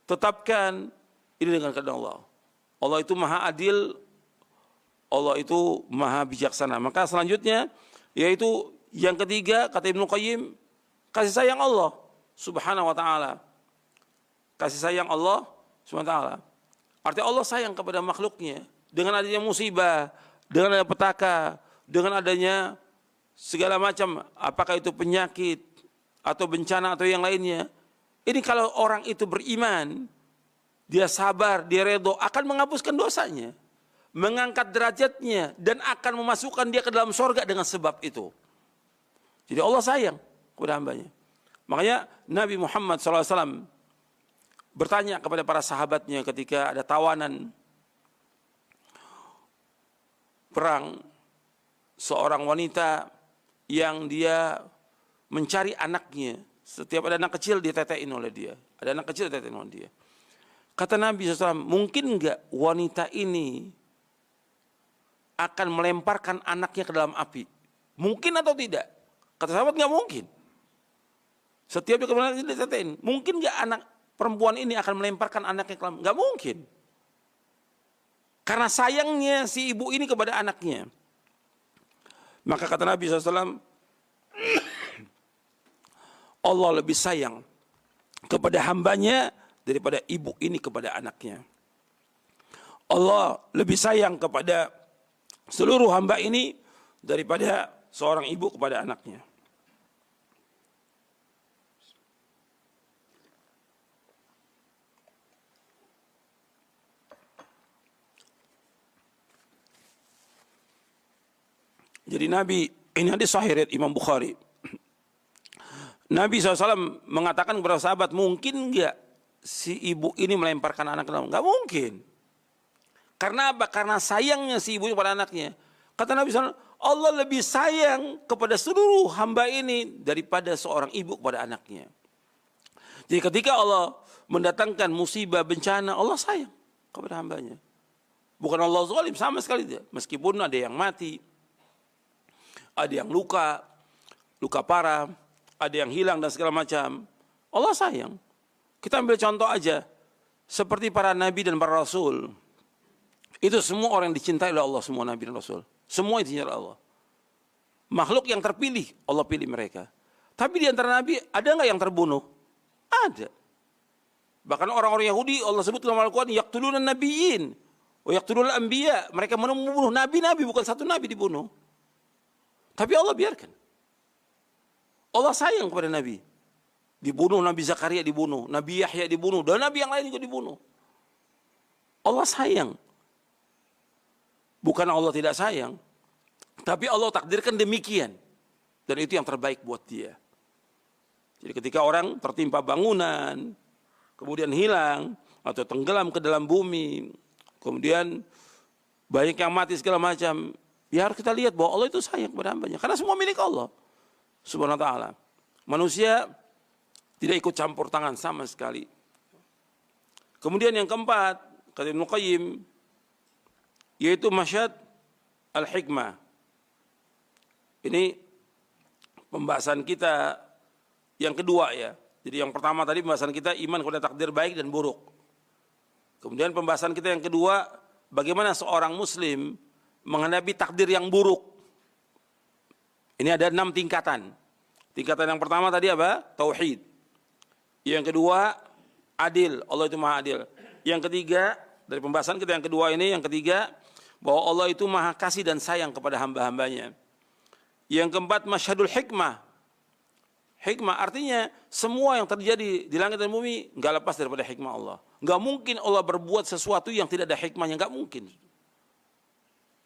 tetapkan ini dengan kehendak Allah. Allah itu Maha Adil, Allah itu Maha Bijaksana. Maka selanjutnya yaitu yang ketiga kata Ibnu Qayyim, kasih sayang Allah Subhanahu wa taala. Kasih sayang Allah Subhanahu wa taala. Artinya Allah sayang kepada makhluknya. Dengan adanya musibah, dengan adanya petaka, dengan adanya segala macam, apakah itu penyakit atau bencana atau yang lainnya. Ini kalau orang itu beriman, dia sabar, dia redho, akan menghapuskan dosanya, mengangkat derajatnya, dan akan memasukkan dia ke dalam sorga dengan sebab itu. Jadi Allah sayang kepada hambanya. Makanya Nabi Muhammad SAW bertanya kepada para sahabatnya ketika ada tawanan perang, seorang wanita yang dia mencari anaknya. Setiap ada anak kecil ditetein oleh dia. Ada anak kecil ditetein oleh dia. Kata Nabi SAW, mungkin enggak wanita ini akan melemparkan anaknya ke dalam api? Mungkin atau tidak? Kata sahabat, enggak mungkin. Setiap dia kemana ditetein. Mungkin enggak anak perempuan ini akan melemparkan anaknya ke dalam? Enggak mungkin. Karena sayangnya si ibu ini kepada anaknya. Maka kata Nabi SAW, Allah lebih sayang kepada hambanya daripada ibu ini kepada anaknya. Allah lebih sayang kepada seluruh hamba ini daripada seorang ibu kepada anaknya. Jadi Nabi, ini hadis sahih riwayat Imam Bukhari. Nabi SAW mengatakan kepada sahabat, mungkin enggak si ibu ini melemparkan anak ke dalam? Enggak mungkin. Karena apa? Karena sayangnya si ibu kepada anaknya. Kata Nabi SAW, Allah lebih sayang kepada seluruh hamba ini daripada seorang ibu kepada anaknya. Jadi ketika Allah mendatangkan musibah, bencana, Allah sayang kepada hambanya. Bukan Allah zalim sama sekali dia. Meskipun ada yang mati, ada yang luka parah, ada yang hilang dan segala macam. Allah sayang. Kita ambil contoh aja. Seperti para nabi dan para rasul. Itu semua orang yang dicintai oleh Allah, semua nabi dan rasul. Semua dicintai oleh Allah. Makhluk yang terpilih, Allah pilih mereka. Tapi di antara nabi, ada nggak yang terbunuh? Ada. Bahkan orang-orang Yahudi, Allah sebut dalam Al-Quran, yaqtuluna nabiyyin wa yaqtuluna anbiya. Mereka membunuh nabi-nabi, bukan satu nabi dibunuh. Tapi Allah biarkan. Allah sayang kepada Nabi. Dibunuh Nabi Zakaria, dibunuh. Nabi Yahya dibunuh. Dan Nabi yang lain juga dibunuh. Allah sayang. Bukan Allah tidak sayang. Tapi Allah takdirkan demikian. Dan itu yang terbaik buat dia. Jadi ketika orang tertimpa bangunan, kemudian hilang, atau tenggelam ke dalam bumi, kemudian banyak yang mati segala macam, ya harus kita lihat bahwa Allah itu sayang kepada hambanya. Karena semua milik Allah Subhanahu wa ta'ala. Manusia tidak ikut campur tangan sama sekali. Kemudian yang keempat, kata Ibnu Qayyim, yaitu masyad al-hikmah. Ini pembahasan kita yang kedua ya. Jadi yang pertama tadi pembahasan kita iman kepada takdir baik dan buruk. Kemudian pembahasan kita yang kedua, bagaimana seorang muslim menghadapi takdir yang buruk. Ini ada 6 tingkatan. Tingkatan yang pertama tadi apa? Tauhid. Yang kedua, adil. Allah itu maha adil. Yang ketiga, dari pembahasan kita yang kedua ini, yang ketiga, bahwa Allah itu maha kasih dan sayang kepada hamba-hambanya. Yang keempat, masyhadul hikmah. Hikmah artinya semua yang terjadi di langit dan bumi nggak lepas daripada hikmah Allah. Nggak mungkin Allah berbuat sesuatu yang tidak ada hikmahnya, nggak mungkin.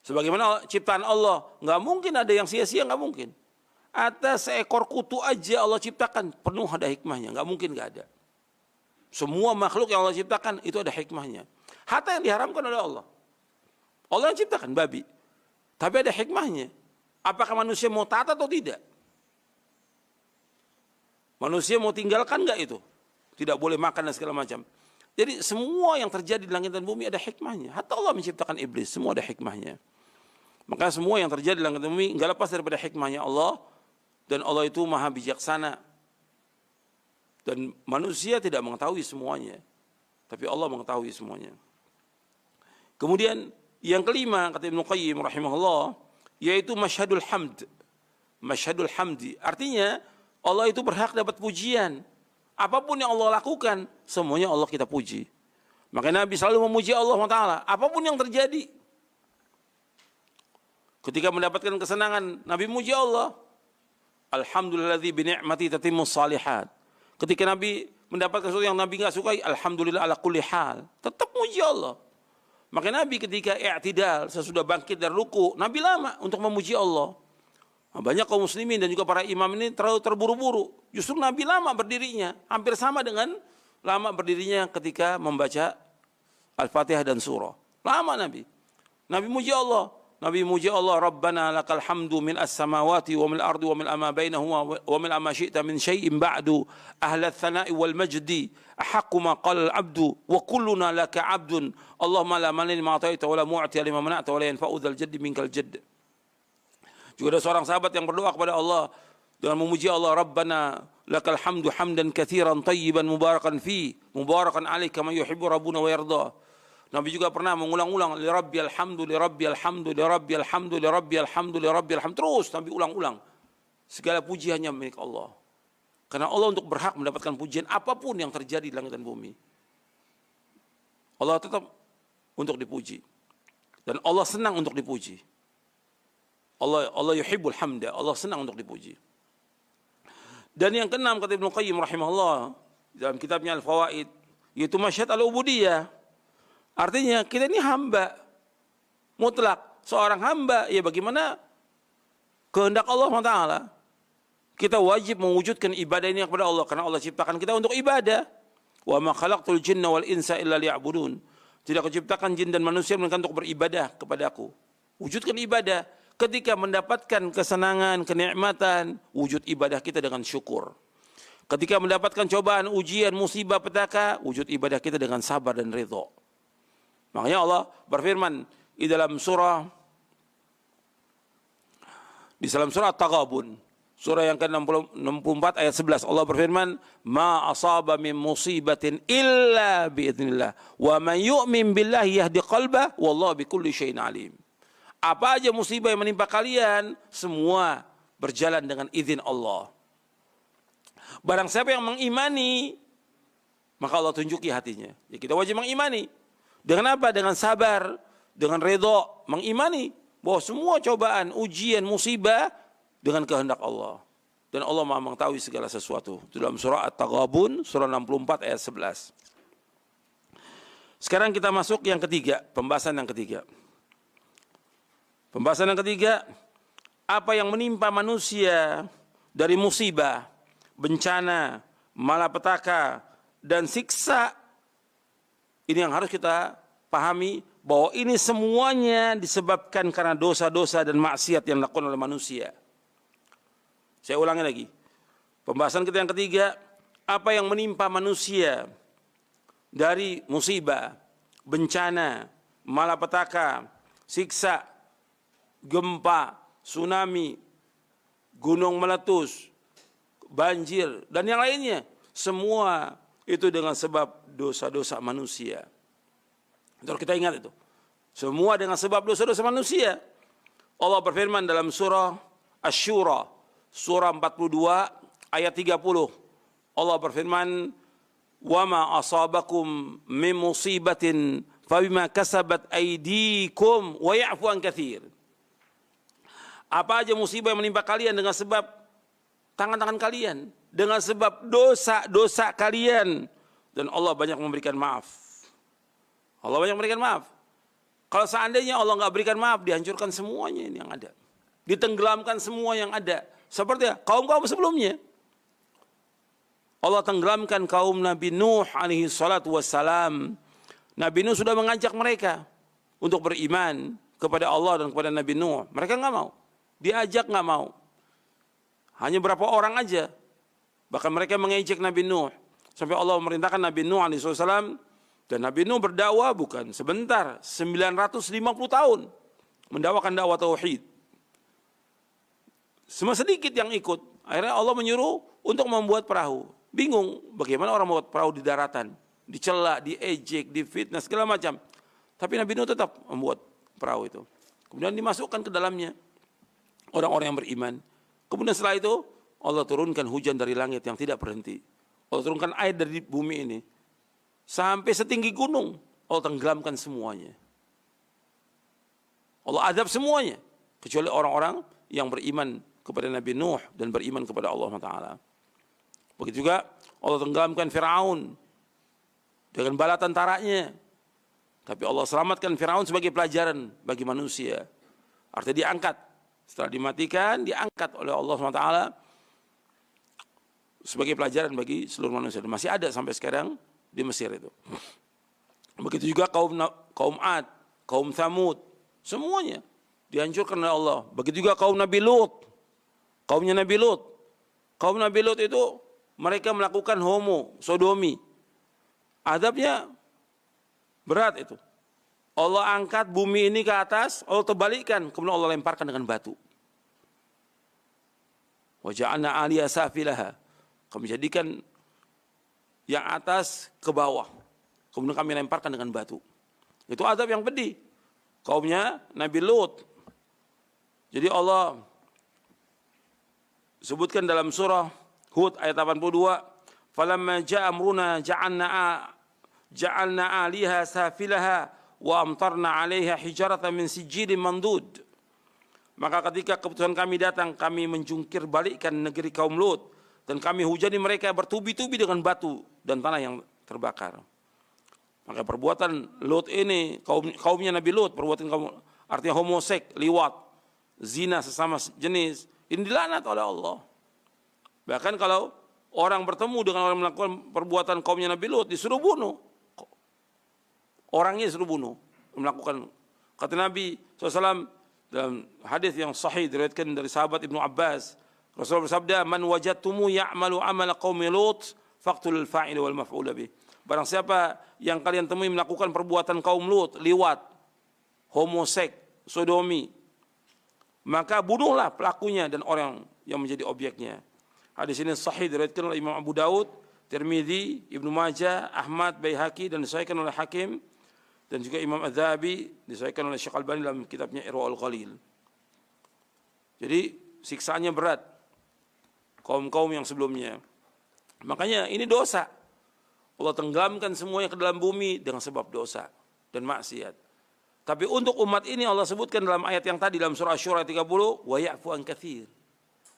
Sebagaimana ciptaan Allah, nggak mungkin ada yang sia-sia, nggak mungkin. Atas seekor kutu aja Allah ciptakan, penuh ada hikmahnya, nggak mungkin nggak ada. Semua makhluk yang Allah ciptakan itu ada hikmahnya. Hatta yang diharamkan oleh Allah. Allah yang ciptakan babi, tapi ada hikmahnya. Apakah manusia mau taat atau tidak? Manusia mau tinggalkan nggak itu? Tidak boleh makan dan segala macam. Jadi semua yang terjadi di langit dan bumi ada hikmahnya. Hatta Allah menciptakan iblis, semua ada hikmahnya. Maka semua yang terjadi di langit dan bumi nggak lepas daripada hikmahnya Allah. Dan Allah itu maha bijaksana. Dan manusia tidak mengetahui semuanya. Tapi Allah mengetahui semuanya. Kemudian yang kelima, kata Ibnu Qayyim rahimahullah, yaitu masyhadul hamd. Masyhadul hamdi. Artinya Allah itu berhak dapat pujian. Apapun yang Allah lakukan, semuanya Allah kita puji. Maka Nabi selalu memuji Allah SWT. Apapun yang terjadi. Ketika mendapatkan kesenangan, Nabi memuji Allah. Alhamdulilladzi bini'mati tatimmus salihat. Ketika Nabi mendapatkan sesuatu yang Nabi nggak sukai, alhamdulillah ala kulli hal. Tetap memuji Allah. Maka Nabi ketika i'tidal, sesudah bangkit dari ruku, Nabi lama untuk memuji Allah. Banyak kaum muslimin dan juga para imam ini terlalu terburu-buru. Justru Nabi lama berdirinya, hampir sama dengan lama berdirinya ketika membaca Al-Fatihah dan surah. Lama Nabi. Nabi muji Allah. Nabi muji Allah, Rabbana lakal hamdu min as-samawati wa min al-ardi wa min ma bainahuma wa min ma syi'ta min syai'in ba'du ahla ats-tsana'i wal majdi ahaqqu ma qala al-'abdu wa kulluna laka 'abdun Allahumma la mani lima ataita wa la mu'ti lima mana'ta wa la yanfa'u dzal jaddi minkal jadd. Juga ada seorang sahabat yang berdoa kepada Allah dengan memuji Allah, Rabbana lakal hamdu hamdan katsiran tayyiban mubarakan fi mubarakan alaihi kama yuhibbu rabbuna wa yarda. Nabi juga pernah mengulang-ulang li rabbil hamdu li rabbil hamdu li rabbil hamdu li rabbil hamdu li rabbil hamdu, terus Nabi ulang-ulang. Segala puji hanya milik Allah. Karena Allah untuk berhak mendapatkan pujian apapun yang terjadi di langit dan bumi. Allah tetap untuk dipuji. Dan Allah senang untuk dipuji. Allah yuhibbul hamda, Allah senang untuk dipuji. Dan yang keenam kata Ibnu Qayyim rahimahullah dalam kitabnya Al-Fawaid, yaitu masyhad al-ubudiyah. Artinya kita ini hamba mutlak, seorang hamba, ya bagaimana kehendak Allah SWT. Kita wajib mewujudkan ibadah ini kepada Allah karena Allah ciptakan kita untuk ibadah. Wa ma khalaqtul jinna wal insa illa liya'budun. Tidak kuciptakan jin dan manusia melainkan untuk beribadah kepadaku. Wujudkan ibadah. Ketika mendapatkan kesenangan, kenikmatan, wujud ibadah kita dengan syukur. Ketika mendapatkan cobaan, ujian, musibah, petaka, wujud ibadah kita dengan sabar dan ridha. Makanya Allah berfirman di dalam surah At-Taghabun, surah yang ke-64 ayat 11, Allah berfirman, "Ma asaba min musibatin illa biidznillah, wa man yu'min billahi yahdi qalbah, wallahu bikulli syai'in alim." Apa aja musibah yang menimpa kalian, semua berjalan dengan izin Allah. Barang siapa yang mengimani, maka Allah tunjuki hatinya. Ya, kita wajib mengimani. Dengan apa? Dengan sabar, dengan redha, mengimani bahwa semua cobaan, ujian, musibah dengan kehendak Allah. Dan Allah Maha mengetahui segala sesuatu. Dalam surah At-Taghabun, surah 64 ayat 11. Sekarang kita masuk yang ketiga, pembahasan yang ketiga. Pembahasan yang ketiga, apa yang menimpa manusia dari musibah, bencana, malapetaka, dan siksa. Ini yang harus kita pahami, bahwa ini semuanya disebabkan karena dosa-dosa dan maksiat yang dilakukan oleh manusia. Saya ulangi lagi. Pembahasan kita yang ketiga, apa yang menimpa manusia dari musibah, bencana, malapetaka, siksa, gempa, tsunami, gunung meletus, banjir, dan yang lainnya. Semua itu dengan sebab dosa-dosa manusia. Terus kita ingat itu. Semua dengan sebab dosa-dosa manusia. Allah berfirman dalam surah Asy-Syura, surah 42 ayat 30. Allah berfirman, "Wa ma asabakum min musibatin fabima kasabat aydikum wa ya'fu an katsir." Apa aja musibah yang menimpa kalian dengan sebab tangan-tangan kalian, dengan sebab dosa-dosa kalian, dan Allah banyak memberikan maaf. Allah banyak memberikan maaf. Kalau seandainya Allah nggak berikan maaf, dihancurkan semuanya ini yang ada, ditenggelamkan semua yang ada. Seperti kaum-kaum sebelumnya, Allah tenggelamkan kaum Nabi Nuh alaihi salatu wassalam. Nabi Nuh sudah mengajak mereka untuk beriman kepada Allah dan kepada Nabi Nuh. Mereka nggak mau, diajak nggak mau. Hanya berapa orang aja. Bahkan mereka mengejek Nabi Nuh. Sampai Allah memerintahkan Nabi Nuh alaihissalam. Dan Nabi Nuh berdakwah bukan sebentar. 950 tahun. Mendakwakan dakwah tauhid. Cuma sedikit yang ikut. Akhirnya Allah menyuruh untuk membuat perahu. Bingung bagaimana orang membuat perahu di daratan. Dicela, diejek, difitnah, segala macam. Tapi Nabi Nuh tetap membuat perahu itu. Kemudian dimasukkan ke dalamnya orang-orang yang beriman. Kemudian setelah itu Allah turunkan hujan dari langit yang tidak berhenti. Allah turunkan air dari bumi ini sampai setinggi gunung. Allah tenggelamkan semuanya. Allah azab semuanya kecuali orang-orang yang beriman kepada Nabi Nuh dan beriman kepada Allah Taala. Begitu juga Allah tenggelamkan Firaun dengan bala tentaranya. Tapi Allah selamatkan Firaun sebagai pelajaran bagi manusia. Artinya diangkat Setelah dimatikan, diangkat oleh Allah SWT sebagai pelajaran bagi seluruh manusia. Dan masih ada sampai sekarang di Mesir itu. Begitu juga kaum Ad, kaum Thamud, semuanya dihancurkan oleh Allah. Begitu juga kaum Nabi Lut, kaumnya Nabi Lut. Kaum Nabi Lut itu mereka melakukan sodomi. Adabnya berat itu. Allah angkat bumi ini ke atas, Allah terbalikkan, kemudian Allah lemparkan dengan batu. Wa ja'alna 'aliya safilaha. Kami jadikan yang atas ke bawah. Kemudian kami lemparkan dengan batu. Itu azab yang pedih. Kaumnya Nabi Lut. Jadi Allah sebutkan dalam surah Hud ayat 82, "Falamma ja'a amruna ja'alna 'aliha safilaha wa amtarna 'alaiha hijaratan min sijilin mandud." Maka ketika keputusan kami datang, kami menjungkir balikkan negeri kaum Lut dan kami hujani mereka bertubi-tubi dengan batu dan tanah yang terbakar. Maka perbuatan Lut ini, kaumnya Nabi Lut, perbuatan kaum artinya homoseks, liwat, zina sesama jenis, ini dilaknat oleh Allah. Bahkan kalau orang bertemu dengan orang melakukan perbuatan kaumnya Nabi Lut, disuruh bunuh. Orangnya disuruh bunuh. Melakukan, kata Nabi SAW dalam hadis yang sahih diriwayatkan dari sahabat Ibnu Abbas, Rasulullah bersabda, "Man wajadtumu ya'malu amala qaumi Lut, faqtulul fa'il wal maf'ul bih." Barang siapa yang kalian temui melakukan perbuatan kaum Lut, liwat, homoseks, sodomi, maka bunuhlah pelakunya dan orang yang menjadi objeknya. Hadis ini sahih diriwayatkan oleh Imam Abu Daud, Tirmidzi, Ibnu Majah, Ahmad, Baihaqi dan disahihkan oleh Hakim. Dan juga Imam Az-Zahabi disahihkan oleh Syekh Al-Albani dalam kitabnya Irwaul Ghalil. Jadi siksaannya berat kaum-kaum yang sebelumnya. Makanya ini dosa. Allah tenggelamkan semuanya ke dalam bumi dengan sebab dosa dan maksiat. Tapi untuk umat ini Allah sebutkan dalam ayat yang tadi dalam surah Asy-Syura 30, wa ya'fu an katsir.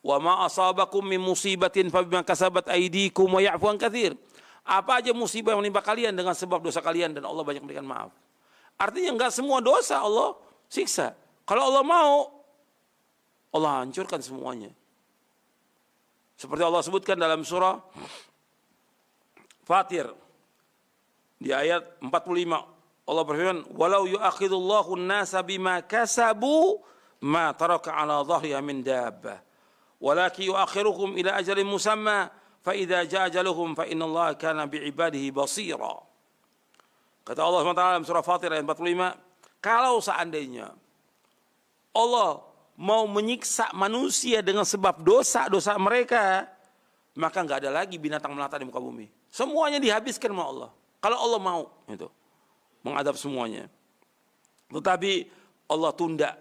Wa ma asabakum min musibatin fabima kasabat aydikum wa ya'fu an katsir. Apa aja musibah yang menimpa kalian dengan sebab dosa kalian dan Allah banyak memberikan maaf. Artinya enggak semua dosa Allah siksa. Kalau Allah mau, Allah hancurkan semuanya. Seperti Allah sebutkan dalam surah Fatir di ayat 45. Allah berfirman, "Walau yu'akhidullahu an-nasa bima kasabu ma taraka 'ala dhahriha min dabbah. Walakin yu'akhiruhum ila ajalin musamma." فَإِذَا جَاءَ أَجَلُهُمْ فَإِنَّ اللَّهَ كَانَ بِعِبَادِهِ بَصِيرًا. Kata Allah SWT dalam surah Fatir ayat 45, kalau seandainya Allah mau menyiksa manusia dengan sebab dosa-dosa mereka, maka enggak ada lagi binatang melata di muka bumi. Semuanya dihabiskan sama Allah. Kalau Allah mau itu mengadab semuanya. Tetapi Allah tunda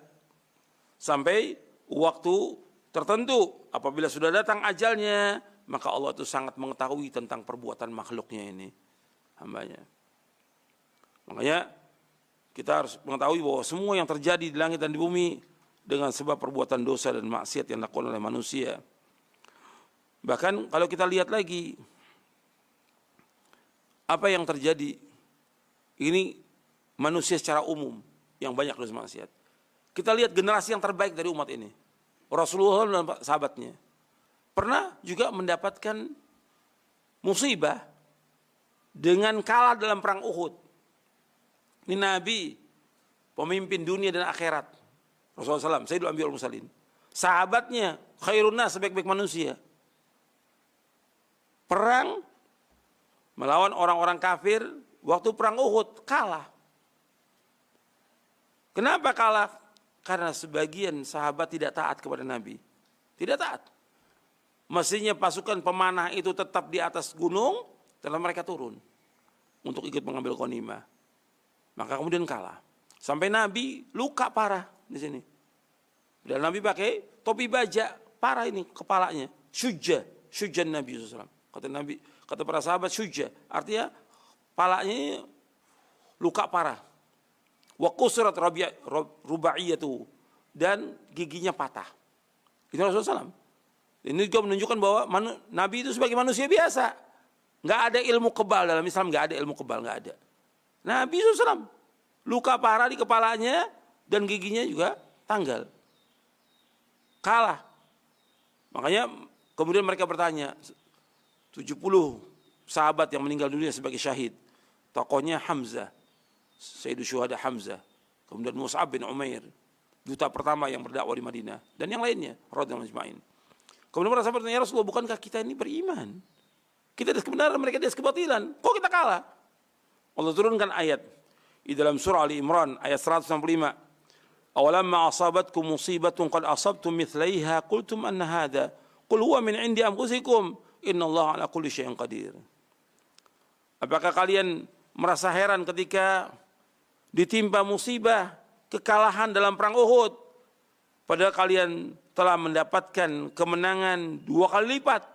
sampai waktu tertentu. Apabila sudah datang ajalnya, maka Allah itu sangat mengetahui tentang perbuatan makhluknya ini, hambanya. Makanya kita harus mengetahui bahwa semua yang terjadi di langit dan di bumi dengan sebab perbuatan dosa dan maksiat yang dilakukan oleh manusia. Bahkan kalau kita lihat lagi apa yang terjadi, ini manusia secara umum yang banyak dosa maksiat. Kita lihat generasi yang terbaik dari umat ini, Rasulullah dan sahabatnya, pernah juga mendapatkan musibah dengan kalah dalam perang Uhud. Ini Nabi, pemimpin dunia dan akhirat. Rasulullah SAW, Sayyidul Anbiya wal Mursalin. Sahabatnya, khairun nas, sebaik-baik manusia. Perang melawan orang-orang kafir, waktu perang Uhud kalah. Kenapa kalah? Karena sebagian sahabat tidak taat kepada Nabi. Tidak taat. Mestinya pasukan pemanah itu tetap di atas gunung, dan mereka turun untuk ikut mengambil ghanimah. Maka kemudian kalah. Sampai Nabi luka parah di sini. Dan Nabi pakai topi baja parah ini kepalanya. Syujja Nabi SAW. Kata Nabi, kata para sahabat syujja, artinya kepalanya luka parah. Wa qusrat rubaiyatu, dan giginya patah. Itu Rasulullah SAW. Ini juga menunjukkan bahwa Nabi itu sebagai manusia biasa. Nggak ada ilmu kebal dalam Islam, nggak ada ilmu kebal, nggak ada. Nabi SAW luka parah di kepalanya dan giginya juga tanggal. kalah. Makanya kemudian mereka bertanya, 70 sahabat yang meninggal dunia sebagai syahid. Tokohnya Hamzah, Sayyidus Syuhada Hamzah. Kemudian Mus'ab bin Umair, duta pertama yang berdakwah di Madinah. Dan yang lainnya, radhiyallahu ajma'in. Kemudian para sahabat bertanya, ya Rasulullah, bukankah kita ini beriman? Kita di atas kebenaran, mereka di atas kebatilan. Kok kita kalah? Allah turunkan ayat di dalam surah Ali Imran ayat 165. Awalamma asabatkum musibatun qad asabtum mithlaiha qultum anna hadha qul huwa min indi anfusikum innallaha ala kulli syai'in qadir. Apakah kalian merasa heran ketika ditimpa musibah kekalahan dalam perang Uhud, padahal kalian telah mendapatkan kemenangan 2 kali lipat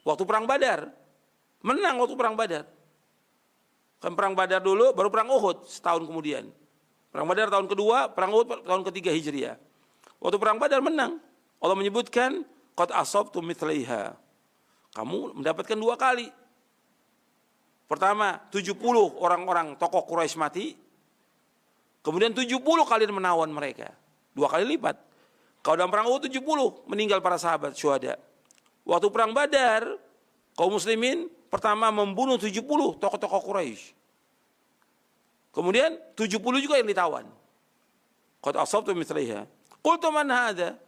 waktu perang Badar, menang waktu perang Badar. Kan perang Badar dulu, baru perang Uhud setahun kemudian. Perang Badar tahun kedua, perang Uhud tahun ketiga Hijriah. Waktu perang Badar menang. Allah menyebutkan qad asabtum mithlaiha. Kamu mendapatkan 2 kali. Pertama, 70 orang-orang tokoh Quraisy mati. Kemudian 70 kalian menawan mereka. 2 kali lipat. Kalau dalam perang Uhud 70 meninggal para sahabat syuhada. Waktu perang Badar, kaum muslimin pertama membunuh 70 tokoh-tokoh Quraisy. Kemudian 70 juga yang ditawan. Qad asabtum mithlaiha. Qultum man hadza?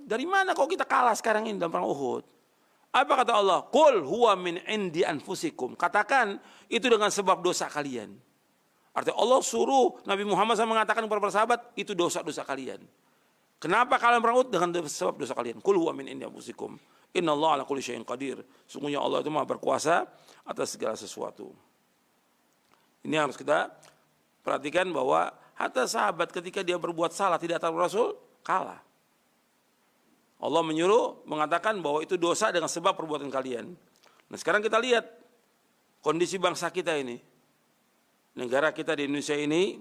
Dari mana kok kita kalah sekarang ini dalam perang Uhud? Apa kata Allah? Qul huwa min indi anfusikum. Katakan itu dengan sebab dosa kalian. Artinya Allah suruh Nabi Muhammad SAW mengatakan kepada para sahabat, itu dosa-dosa kalian. Kenapa kalian perang Uhud? Dengan sebab dosa kalian. Qul huwa min indi anfusikum. Innallaha ala kulli syai'in qadir. Sungguhnya Allah itu Maha berkuasa atas segala sesuatu. Ini harus kita perhatikan bahwa hatta sahabat ketika dia berbuat salah tidak tahu Rasul, kalah. Allah menyuruh mengatakan bahwa itu dosa dengan sebab perbuatan kalian. Nah sekarang kita lihat kondisi bangsa kita ini. Negara kita di Indonesia ini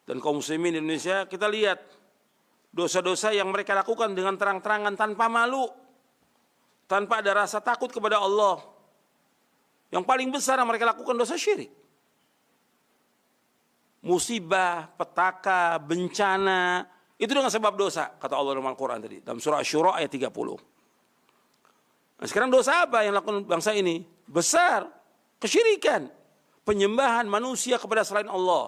dan kaum muslimin di Indonesia, kita lihat dosa-dosa yang mereka lakukan dengan terang-terangan tanpa malu. Tanpa ada rasa takut kepada Allah. Yang paling besar yang mereka lakukan dosa syirik. Musibah, petaka, bencana, itu dengan sebab dosa, kata Allah dalam Al-Quran tadi. Dalam surah Asy-Syura ayat 30. Nah sekarang dosa apa yang lakukan bangsa ini? Besar, kesyirikan. Penyembahan manusia kepada selain Allah.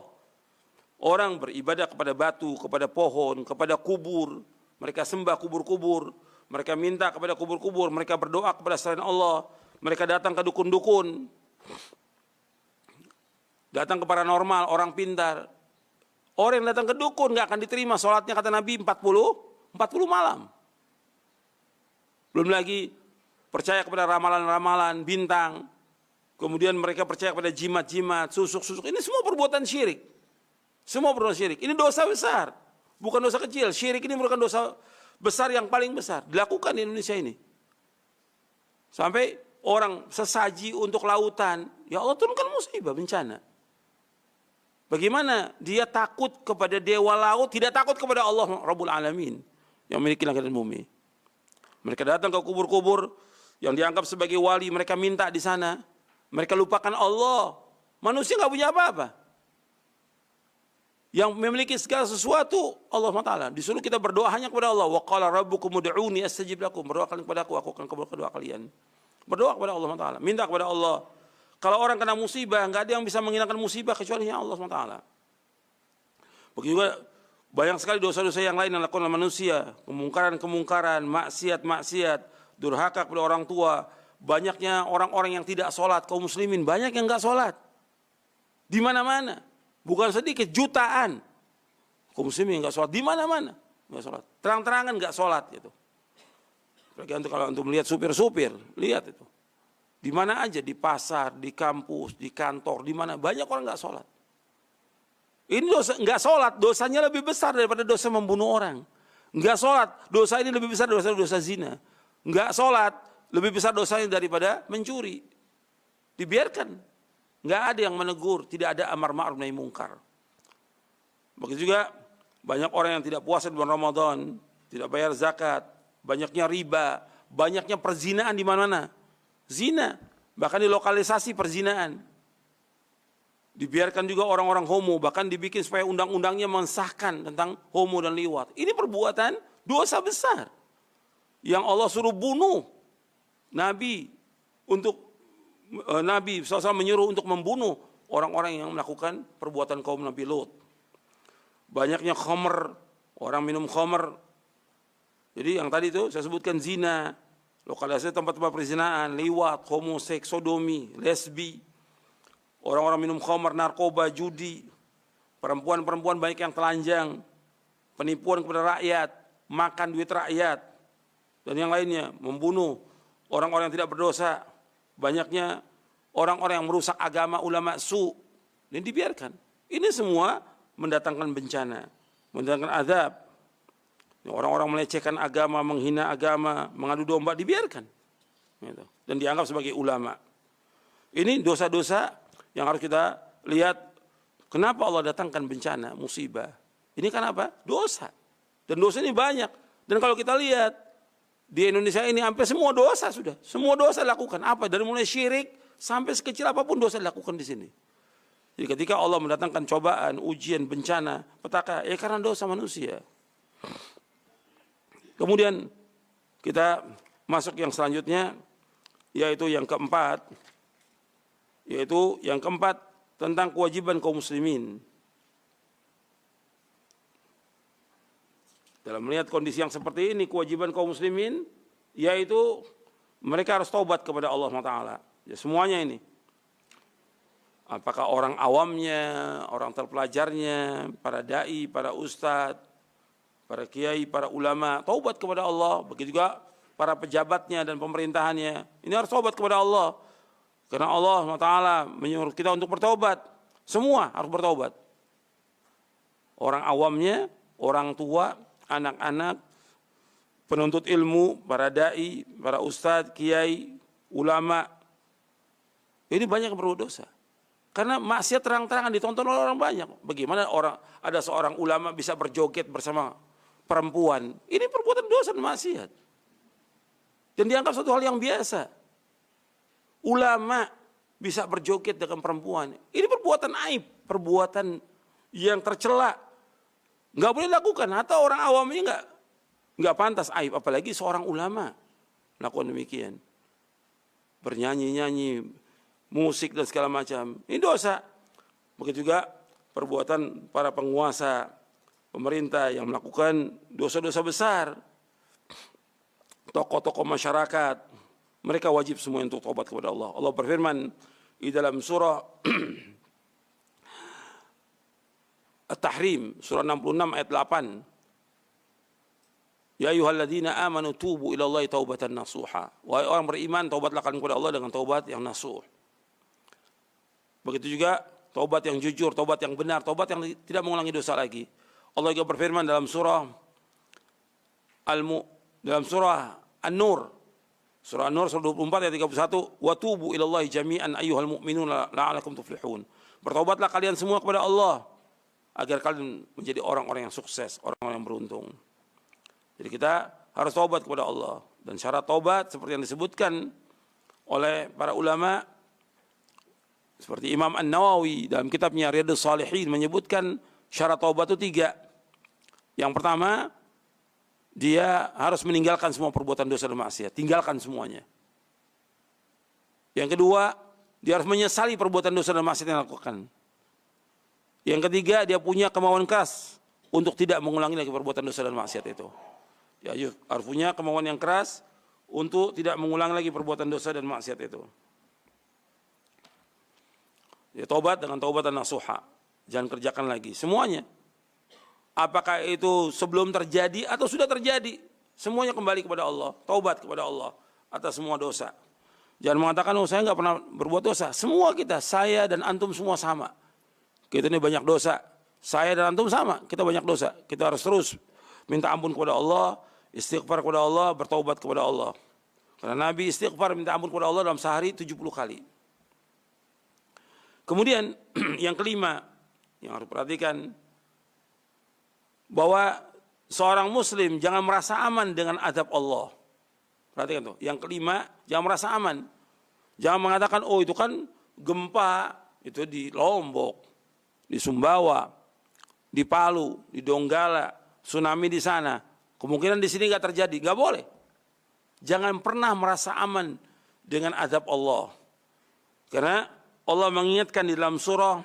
Orang beribadah kepada batu, kepada pohon, kepada kubur. Mereka sembah kubur-kubur. Mereka minta kepada kubur-kubur, mereka berdoa kepada selain Allah, mereka datang ke dukun-dukun, datang ke paranormal, orang pintar. Orang yang datang ke dukun nggak akan diterima sholatnya kata Nabi 40 malam. Belum lagi percaya kepada ramalan-ramalan, bintang. Kemudian mereka percaya kepada jimat-jimat, susuk-susuk. Ini semua perbuatan syirik. Semua perbuatan syirik. Ini dosa besar, bukan dosa kecil. Syirik ini merupakan dosa besar yang paling besar dilakukan di Indonesia ini. Sampai orang sesaji untuk lautan, ya Allah turunkan musibah, bencana. Bagaimana dia takut kepada dewa laut, tidak takut kepada Allah Rabbul Alamin yang memiliki langit dan bumi. Mereka datang ke kubur-kubur yang dianggap sebagai wali, mereka minta di sana. Mereka lupakan Allah. Manusia nggak punya apa-apa. Yang memiliki segala sesuatu Allah SWT. Disuruh kita berdoa hanya kepada Allah. Wa qala rabbukum ud'uni astajib lakum. Berdoa kalian kepada aku akan kabulkan doa kalian. Berdoa kepada Allah SWT. Minta kepada Allah. Kalau orang kena musibah, enggak ada yang bisa menghilangkan musibah kecuali Allah SWT. Begitu juga banyak sekali dosa-dosa yang lain yang dilakukan oleh manusia. Kemungkaran-kemungkaran, maksiat-maksiat, durhaka kepada orang tua. Banyaknya orang-orang yang tidak sholat, kaum muslimin banyak yang enggak sholat. Di mana-mana. Bukan sedikit, jutaan. Kaum muslimin enggak sholat di mana-mana, enggak sholat. Terang-terangan enggak sholat gitu. Kalau untuk melihat supir-supir, lihat itu. Di mana aja, di pasar, di kampus, di kantor, di mana banyak orang enggak sholat. Ini dosa enggak sholat, dosanya lebih besar daripada dosa membunuh orang. Enggak sholat, dosa ini lebih besar daripada dosa zina. Enggak sholat, lebih besar dosanya daripada mencuri. Dibiarkan. Nggak ada yang menegur, tidak ada amar ma'ruf nahi mungkar. Begitu juga banyak orang yang tidak puasa di bulan Ramadan, tidak bayar zakat, banyaknya riba, banyaknya perzinaan di mana-mana. Zina, bahkan dilokalisasi perzinaan. Dibiarkan juga orang-orang homo, bahkan dibikin supaya undang-undangnya mensahkan tentang homo dan liwat. Ini perbuatan Dosa besar. Yang Allah suruh bunuh Nabi SAW menyuruh untuk membunuh orang-orang yang melakukan perbuatan kaum Nabi Lut. Banyaknya khamr, orang minum khamr. Jadi yang tadi itu saya sebutkan zina, lokalisasi tempat-tempat perzinaan, liwat, homoseks, sodomi, lesbi. Orang-orang minum khamr, narkoba, judi. Perempuan-perempuan banyak yang telanjang, penipuan kepada rakyat, makan duit rakyat, dan yang lainnya, membunuh orang-orang yang tidak berdosa. Banyaknya orang-orang yang merusak agama, ulama su, ini dibiarkan. Ini semua mendatangkan bencana, mendatangkan azab. Orang-orang melecehkan agama, menghina agama, mengadu domba, dibiarkan. Dan dianggap sebagai ulama. Ini dosa-dosa yang harus kita lihat. Kenapa Allah datangkan bencana, musibah? Ini kan apa? Dosa. Dan dosa ini banyak. Dan kalau kita lihat, di Indonesia ini hampir semua dosa sudah. Semua dosa dilakukan. Apa? Dari mulai syirik sampai sekecil apapun dosa dilakukan di sini. Jadi ketika Allah mendatangkan cobaan, ujian, bencana, petaka, ya karena dosa manusia. Kemudian kita masuk yang selanjutnya, yaitu yang keempat. Yaitu yang keempat tentang kewajiban kaum muslimin. Dalam melihat kondisi yang seperti ini, kewajiban kaum muslimin, yaitu mereka harus taubat kepada Allah SWT. Ya, semuanya ini. Apakah orang awamnya, orang terpelajarnya, para da'i, para ustadz, para kiai, para ulama, taubat kepada Allah. Begitu juga para pejabatnya dan pemerintahannya. Ini harus taubat kepada Allah. Karena Allah SWT menyuruh kita untuk bertaubat. Semua harus bertaubat. Orang awamnya, orang tua, anak-anak, penuntut ilmu, para da'i, para ustadz, kiai, ulama. Ini banyak yang berbuat dosa. Karena maksiat terang-terangan ditonton oleh orang banyak. Bagaimana ada seorang ulama bisa berjoget bersama perempuan. Ini perbuatan dosa dan maksiat. Dan dianggap suatu hal yang biasa. Ulama bisa berjoget dengan perempuan. Ini perbuatan aib, perbuatan yang tercela. Nggak boleh dilakukan. Atau orang awam ini nggak pantas aib, apalagi seorang ulama melakukan demikian. Bernyanyi-nyanyi, musik dan segala macam. Ini dosa. Begitu juga perbuatan para penguasa pemerintah yang melakukan dosa-dosa besar. Tokoh-tokoh masyarakat, mereka wajib semua untuk taubat kepada Allah. Allah berfirman di dalam surah At-Tahrim, surah 66 ayat 8. Ya ayyuhalladzina amanu tubu ilallahi taubatan nasuha. Wahai orang beriman, taubatlah kalian kepada Allah dengan taubat yang nasuh. Begitu juga taubat yang jujur, taubat yang benar, taubat yang tidak mengulangi dosa lagi. Allah juga berfirman dalam surah An-Nur, surah An-Nur surah 24 ayat 31, wa tubu ilallahi jami'an ayyuhal mu'minun la'alakum tuflihun. Bertaubatlah kalian semua kepada Allah agar kalian menjadi orang-orang yang sukses, orang-orang yang beruntung. Jadi kita harus taubat kepada Allah, dan syarat taubat seperti yang disebutkan oleh para ulama seperti Imam An-Nawawi dalam kitabnya Riyadhus Shalihin menyebutkan syarat taubat itu 3. Yang pertama, dia harus meninggalkan semua perbuatan dosa dan maksiat. Tinggalkan semuanya. Yang kedua, dia harus menyesali perbuatan dosa dan maksiat yang dilakukan. Yang ketiga, dia punya kemauan keras untuk tidak mengulangi lagi perbuatan dosa dan maksiat itu. Ya, harus punya kemauan yang keras untuk tidak mengulangi lagi perbuatan dosa dan maksiat itu. Ya, taubat dengan taubatan nasuha. Jangan kerjakan lagi. Semuanya. Apakah itu sebelum terjadi atau sudah terjadi, semuanya kembali kepada Allah, taubat kepada Allah atas semua dosa. Jangan mengatakan, oh saya nggak pernah berbuat dosa. Semua kita, saya dan antum semua sama. Kita ini banyak dosa. Saya dan antum sama, kita banyak dosa. Kita harus terus minta ampun kepada Allah, istighfar kepada Allah, bertaubat kepada Allah. Karena Nabi istighfar minta ampun kepada Allah dalam sehari 70 kali. Kemudian yang kelima yang harus perhatikan, bahwa seorang muslim jangan merasa aman dengan azab Allah. Perhatikan tuh. Yang kelima, jangan merasa aman. Jangan mengatakan, oh itu kan gempa, itu di Lombok, di Sumbawa, di Palu, di Donggala, tsunami di sana. Kemungkinan di sini nggak terjadi, nggak boleh. Jangan pernah merasa aman dengan azab Allah. Karena Allah mengingatkan di dalam surah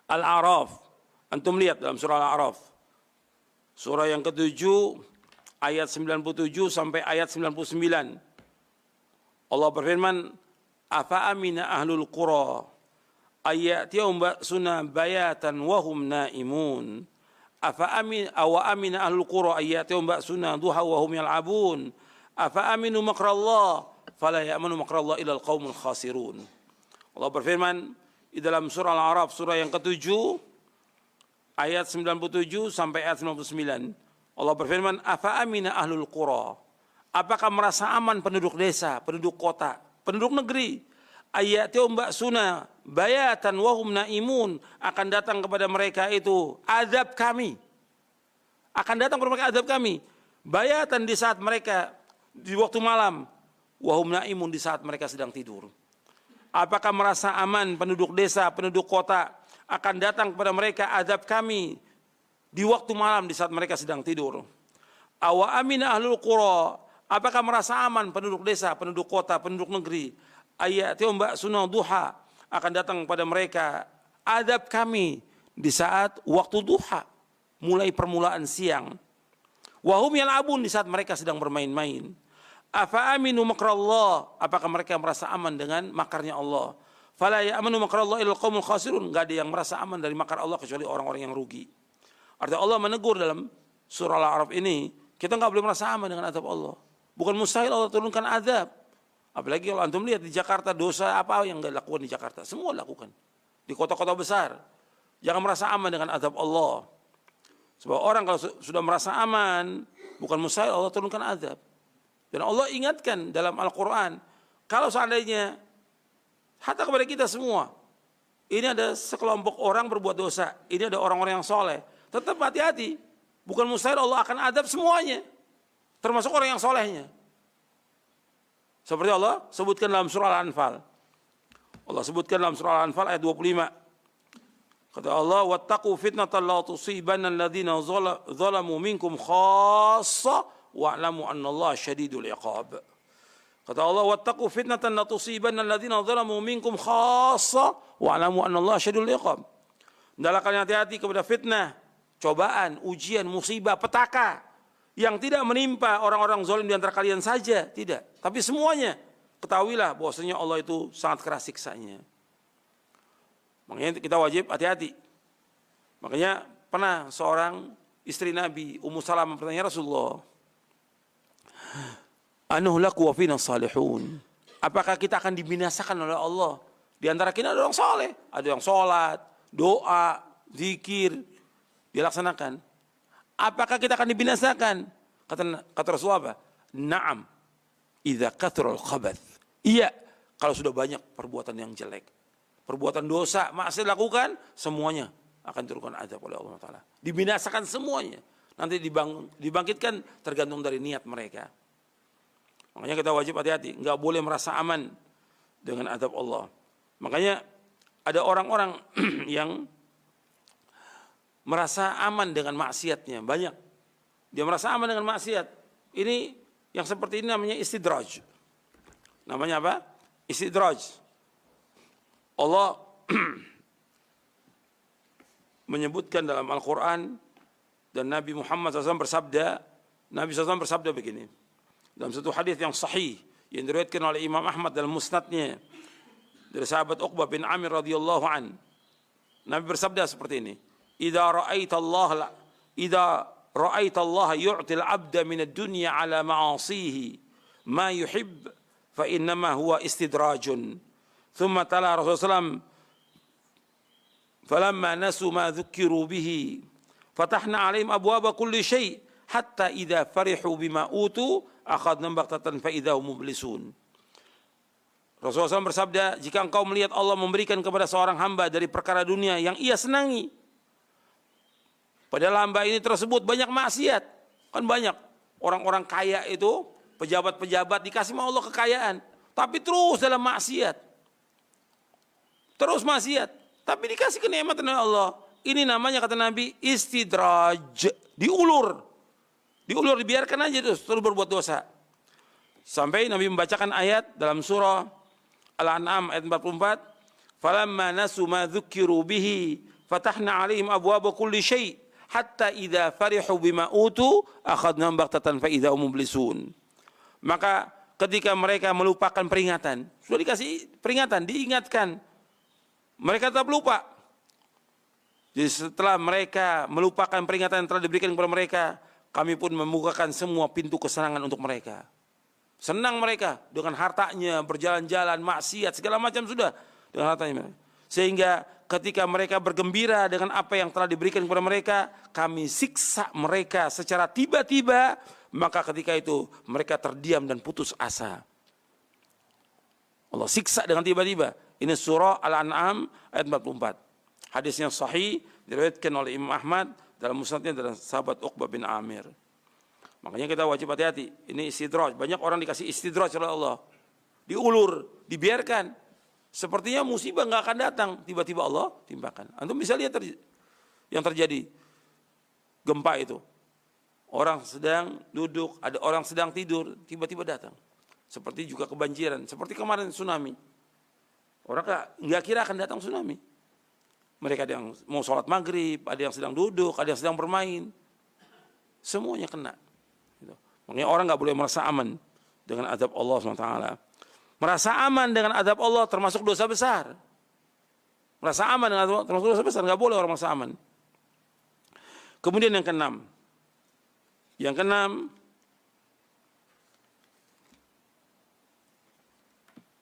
Al-A'raf. Antum lihat dalam surah Al-A'raf. Surah yang ke-7 ayat 97 sampai ayat 99. Allah berfirman, "Afa amina ahlul qura ayatiyahum ba'suna bayatan wa hum naimun." Afa amina ahlul qura ayatihum ba'suna duha wa hum yal'abun. Afa aminu makrallah fala ya'manu makrallah illa al-qaumul khasirun. Allah berfirman di dalam surah Al-A'raf surah yang ke-7 ayat 97 sampai ayat 99. Allah berfirman, afa amina ahlul qura. Apakah merasa aman penduduk desa, penduduk kota, penduduk negeri? Ayatihum ba'suna bayatan wahum naimun, akan datang kepada mereka itu azab kami, akan datang kepada mereka azab kami bayatan di saat mereka di waktu malam, wahum naimun di saat mereka sedang tidur. Apakah merasa aman penduduk desa, penduduk kota, akan datang kepada mereka azab kami di waktu malam di saat mereka sedang tidur. Awa amina ahlul qura, apakah merasa aman penduduk desa, penduduk kota, penduduk negeri? Ayatihum ba'suna duha, akan datang kepada mereka azab kami di saat waktu duha, mulai permulaan siang. Wahum yal'abun, di saat mereka sedang bermain-main. Afa aminu makrallah, apakah mereka merasa aman dengan makarnya Allah? Fala ya'manu makrallah illal qaumul khasirun, enggak ada yang merasa aman dari makar Allah kecuali orang-orang yang rugi. Artinya Allah menegur dalam surah Al-A'raf ini, kita enggak boleh merasa aman dengan azab Allah. Bukan mustahil Allah turunkan azab. Apalagi kalau antum lihat di Jakarta, dosa apa yang enggak lakukan di Jakarta, semua lakukan. Di kota-kota besar. Jangan merasa aman dengan azab Allah. Sebab orang kalau sudah merasa aman, bukan mustahil Allah turunkan azab. Dan Allah ingatkan dalam Al-Quran, kalau seandainya hatta kepada kita semua, ini ada sekelompok orang berbuat dosa, ini ada orang-orang yang soleh, tetap hati-hati. Bukan mustahil Allah akan azab semuanya, termasuk orang yang solehnya. Seperti Allah sebutkan dalam surah Al-Anfal. Allah sebutkan dalam surah Al-Anfal ayat 25. Kata Allah, wattaqu fitnatan la tusibanna alladziina zalamu minkum khassa wa'lamu annallaha syadidul iqab. Kata Allah, wattaqu fitnatan la tusibanna alladziina zalamu minkum khassa wa'lamu annallaha syadidul iqab. Hendaklah kalian hati-hati kepada fitnah, cobaan, ujian, musibah, petaka yang tidak menimpa orang-orang zalim di antara kalian saja, tidak, tapi semuanya. Ketahuilah bahwasanya Allah itu sangat keras siksanya. Makanya kita wajib hati-hati. Makanya pernah seorang istri Nabi Ummu Salamah bertanya, Rasulullah, anuhlaku wa fina salihun, apakah kita akan dibinasakan oleh Allah? Di antara kita ada orang soleh, ada yang sholat, doa, zikir dilaksanakan. Apakah kita akan dibinasakan? Kata Rasulullah apa? Naam, idza kathrul khabath. Iya, kalau sudah banyak perbuatan yang jelek, perbuatan dosa, maksiat lakukan, semuanya akan turunkan azab oleh Allah Ta'ala. Dibinasakan semuanya. Nanti dibangkitkan tergantung dari niat mereka. Makanya kita wajib hati-hati, nggak boleh merasa aman dengan azab Allah. Makanya ada orang-orang yang merasa aman dengan maksiatnya, banyak. Dia merasa aman dengan maksiat. Ini yang seperti ini namanya istidraj. Namanya apa? Istidraj. Allah menyebutkan dalam Al-Quran, dan Nabi Muhammad SAW bersabda, Nabi SAW bersabda begini, dalam satu hadis yang sahih yang diriwayatkan oleh Imam Ahmad dalam musnadnya dari sahabat Uqbah bin Amir radhiyallahu an, Nabi bersabda seperti ini, idza ra'aita Allah yu'ti al-'abda min ad-dunya 'ala ma'asihi ma yuhib fa innama huwa istidrajun. Thumma tala Rasulullah SAW, falamma nasu ma dhukiru bihi fatahna 'alaihim abwaba kulli syai' hatta idza farihu bima utu akhadna baghtatan fa idza hum mublisun. Rasulullah SAW bersabda, jika engkau melihat Allah memberikan kepada seorang hamba dari perkara dunia yang ia senangi, padahal hamba ini tersebut banyak maksiat. Kan banyak orang-orang kaya itu, pejabat-pejabat dikasih sama Allah kekayaan, tapi terus dalam maksiat. Terus maksiat, tapi dikasih kenikmatan oleh Allah. Ini namanya kata Nabi istidraj, diulur. Diulur, dibiarkan aja terus berbuat dosa. Sampai Nabi membacakan ayat dalam surah Al-An'am ayat 44, "Falamma nasu ma dzukiru bihi fatahna 'alaihim abwaaba kulli syai' hatta idza farihu bima utu akhadnahum baghtatan fa idza hum mublisun." Maka ketika mereka melupakan peringatan, sudah dikasih peringatan, diingatkan, mereka tetap lupa. Jadi setelah mereka melupakan peringatan yang telah diberikan kepada mereka, kami pun membukakan semua pintu kesenangan untuk mereka. Senang mereka dengan hartanya, berjalan-jalan, maksiat, segala macam sudah dengan hartanya. Sehingga ketika mereka bergembira dengan apa yang telah diberikan kepada mereka, kami siksa mereka secara tiba-tiba, maka ketika itu mereka terdiam dan putus asa. Allah siksa dengan tiba-tiba. Ini surah Al-An'am ayat 44. Hadisnya sahih, diriwayatkan oleh Imam Ahmad dalam musnadnya dari sahabat Uqbah bin Amir. Makanya kita wajib hati-hati. Ini istidraj. Banyak orang dikasih istidraj oleh Allah. Diulur, dibiarkan. Sepertinya musibah nggak akan datang. Tiba-tiba Allah timpakan. Antum bisa lihat yang terjadi. Gempa itu. Orang sedang duduk, ada orang sedang tidur, tiba-tiba datang. Seperti juga kebanjiran. Seperti kemarin tsunami. Orang nggak kira akan datang tsunami. Mereka ada yang mau sholat maghrib, ada yang sedang duduk, ada yang sedang bermain. Semuanya kena. Makanya orang nggak boleh merasa aman dengan azab Allah SWT. Merasa aman dengan azab Allah termasuk dosa besar. Merasa aman dengan azab Allah termasuk dosa besar. Nggak boleh orang merasa aman. Kemudian yang keenam. Yang keenam,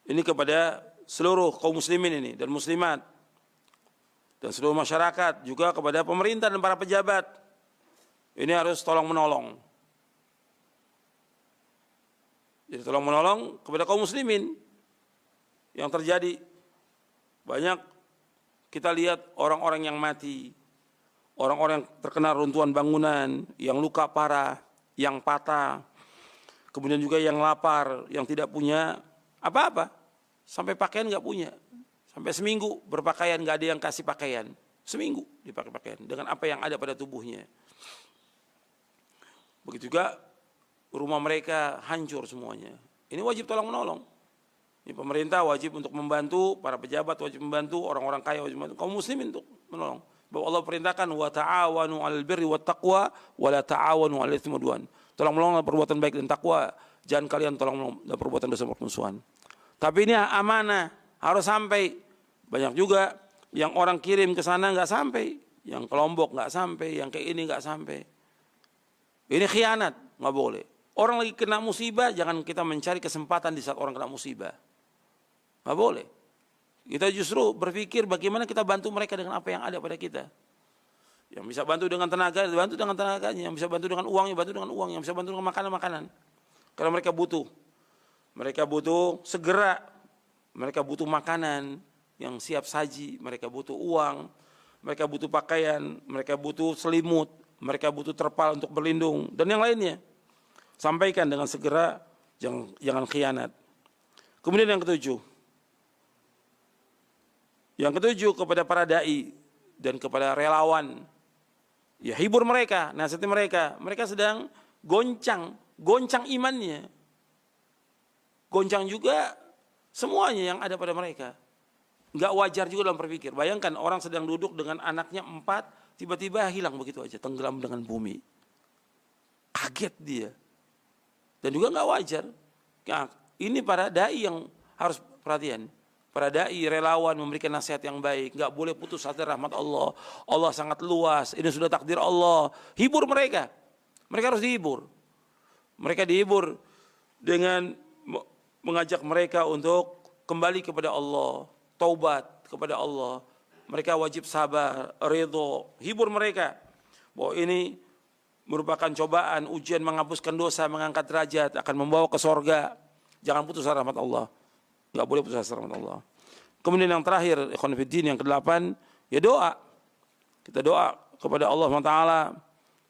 ini kepada seluruh kaum muslimin ini dan muslimat. Dan seluruh masyarakat. Juga kepada pemerintah dan para pejabat. Ini harus tolong menolong. Jadi tolong menolong kepada kaum muslimin. Yang terjadi banyak kita lihat orang-orang yang mati, orang-orang yang terkena runtuhan bangunan, yang luka parah, yang patah, kemudian juga yang lapar, yang tidak punya apa-apa, sampai pakaian nggak punya, sampai seminggu berpakaian nggak ada yang kasih pakaian, seminggu dipakai pakaian dengan apa yang ada pada tubuhnya. Begitu juga rumah mereka hancur semuanya. Ini wajib tolong menolong. Ini pemerintah wajib untuk membantu, para pejabat wajib membantu, orang-orang kaya wajib membantu, kaum muslimin untuk menolong. Bahwa Allah perintahkan wa ta'awanu 'alal birri wat taqwa wa la ta'awanu 'alal itsmi wal 'udwan. Tolong menolong dalam perbuatan baik dan takwa, jangan kalian tolong menolong dalam perbuatan dosa dan permusuhan. Tapi ini amanah, harus sampai. Banyak juga yang orang kirim ke sana enggak sampai, yang ke Lombok enggak sampai, yang ke ini enggak sampai. Ini khianat, enggak boleh. Orang lagi kena musibah, jangan kita mencari kesempatan di saat orang kena musibah. Nggak boleh. Kita justru berpikir bagaimana kita bantu mereka dengan apa yang ada pada kita. Yang bisa bantu dengan tenaga, bantu dengan tenaganya. Yang bisa bantu dengan uangnya, bantu dengan uang. Yang bisa bantu dengan makanan-makanan. Karena mereka butuh. Mereka butuh segera. Mereka butuh makanan yang siap saji. Mereka butuh uang. Mereka butuh pakaian. Mereka butuh selimut. Mereka butuh terpal untuk berlindung. Dan yang lainnya. Sampaikan dengan segera, jangan khianat. Kemudian yang ketujuh. Yang ketujuh kepada para da'i dan kepada relawan. Ya hibur mereka, nasihati mereka. Mereka sedang goncang imannya. Goncang juga semuanya yang ada pada mereka. Enggak wajar juga dalam berpikir. Bayangkan orang sedang duduk dengan anaknya 4, tiba-tiba hilang begitu aja, tenggelam dengan bumi. Kaget dia. Dan juga nggak wajar. Nah, ini para dai yang harus perhatian. Para dai relawan memberikan nasihat yang baik. Nggak boleh putus asa rahmat Allah. Allah sangat luas. Ini sudah takdir Allah. Hibur mereka. Mereka harus dihibur. Mereka dihibur dengan mengajak mereka untuk kembali kepada Allah. Taubat kepada Allah. Mereka wajib sabar, ridho. Hibur mereka. Bahwa ini merupakan cobaan, ujian menghapuskan dosa, mengangkat derajat, akan membawa ke sorga. Jangan putus asa rahmat Allah. Enggak boleh putus asa rahmat Allah. Kemudian yang terakhir, ikhwan fillah, yang ke-8, ya doa. Kita doa kepada Allah SWT